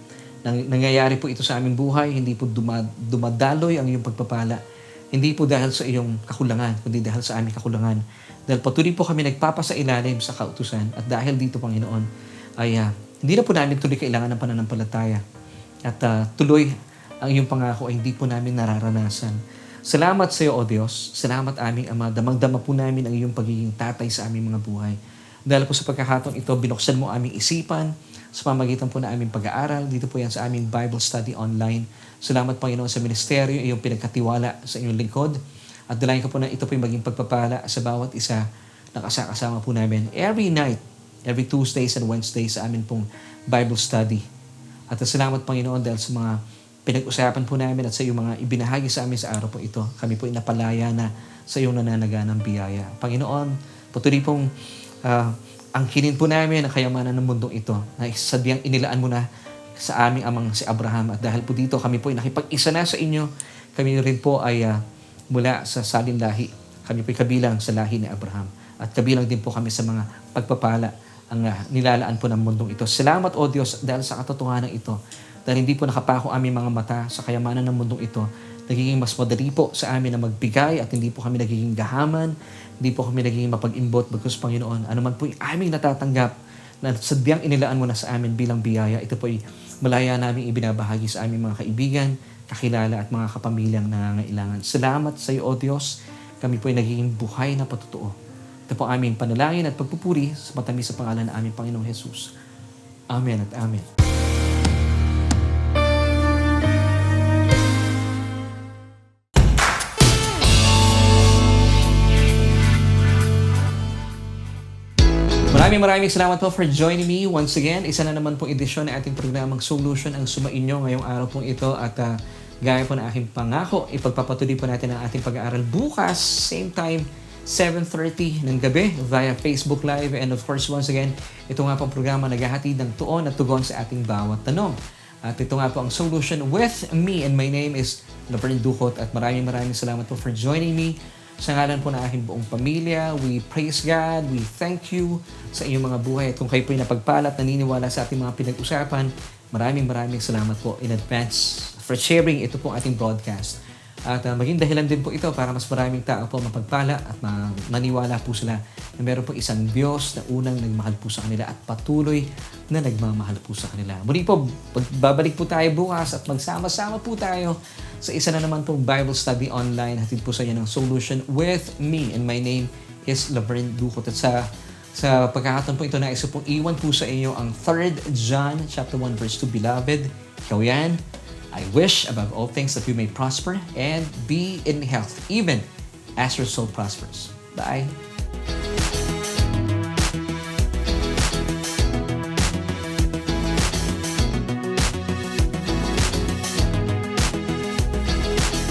Nangyayari po ito sa aming buhay, hindi po dumadaloy ang iyong pagpapala. Hindi po dahil sa iyong kakulangan, kundi dahil sa aming kakulangan. Dahil patuloy po kami nagpapasailalim sa kautusan at dahil dito, Panginoon, ay hindi na po namin tuloy kailangan ng pananampalataya. At tuloy ang iyong pangako ay hindi po namin nararanasan. Salamat sa iyo, O Diyos. Salamat aming Ama. Damang-dama po namin ang iyong pagiging tatay sa aming mga buhay. Dahil po sa pagkakataon ito, binuksan mo aming isipan sa pamagitan po na aming pag-aaral. Dito po yan sa aming Bible study online. Salamat, Panginoon, sa ministeryo, iyong pinagkatiwala sa inyong lingkod. At dalayan ko po na ito po yung maging pagpapala sa bawat isa na kasama po namin every night, every Tuesdays and Wednesdays sa amin pong Bible study. At salamat, Panginoon, dahil sa mga pinag-usapan po namin at sa iyong mga ibinahagi sa amin sa araw po ito. Kami po inapalaya na sa iyong nananaganang biyaya. Panginoon, patuloy pong angkinin po namin ang kayamanan ng mundong ito na sadyang inilaan mo na sa aming amang si Abraham. At dahil po dito, kami po ay nakipag-isa na sa inyo. Kami rin po ay mula sa salin lahi. Kami po ay kabilang sa lahi ni Abraham. At kabilang din po kami sa mga pagpapala ang nilalaan po ng mundong ito. Salamat, O Diyos, dahil sa katotohanan ito. Dahil hindi po nakapako aming mga mata sa kayamanan ng mundong ito, nagiging mas madali po sa amin na magbigay at hindi po kami nagiging gahaman, hindi po kami nagiging mapag-imbot bagkus, Panginoon, ano man po yung aming natatanggap na sadyang inilaan mo na sa amin bilang biyaya, ito po ay malaya namin ibinabahagi sa aming mga kaibigan, kakilala at mga kapamilyang nangangailangan. Salamat sa iyo, O Diyos. Kami po ay nagiging buhay na patotoo. Ito po aming panalangin at pagpupuri sa matamis sa pangalan ng aming Panginoong Jesus. Amen at amen. Maraming salamat po for joining me once again. Isa na naman pong edisyon ng ating programang Solution ang sumainyo ngayong araw pong ito at gaya po ng aking pangako, ipagpapatuloy po natin ang ating pag-aaral bukas, same time, 7:30 ng gabi via Facebook Live. And of course, once again, ito nga po ang programa naghahatid ng tuon at tugon sa ating bawat tanong. At ito nga po ang Solution with me and my name is Laverne Ducot at maraming salamat po for joining me. Sa ngalan po ng aking buong pamilya, we praise God, we thank you sa inyong mga buhay. At kung kayo po ay napagpala at naniniwala sa ating mga pinag-usapan, maraming salamat po in advance for sharing ito po ating broadcast. At maging dahilan din po ito para mas maraming tao po mapagpala at maniwala po sila na meron po isang Diyos na unang nagmahal po sa kanila at patuloy na nagmamahal po sa kanila. Muli po, babalik po tayo bukas at magsama-sama po tayo sa isa na naman pong Bible study online. Hatid po sa inyo ng Solution with me and my name is Laverne Ducot. At sa pagkakataon po ito na isa pong iwan po sa inyo ang 3 John chapter 1 verse 2, Beloved, ikaw yan, I wish above all things that you may prosper and be in health, even as your soul prospers. Bye.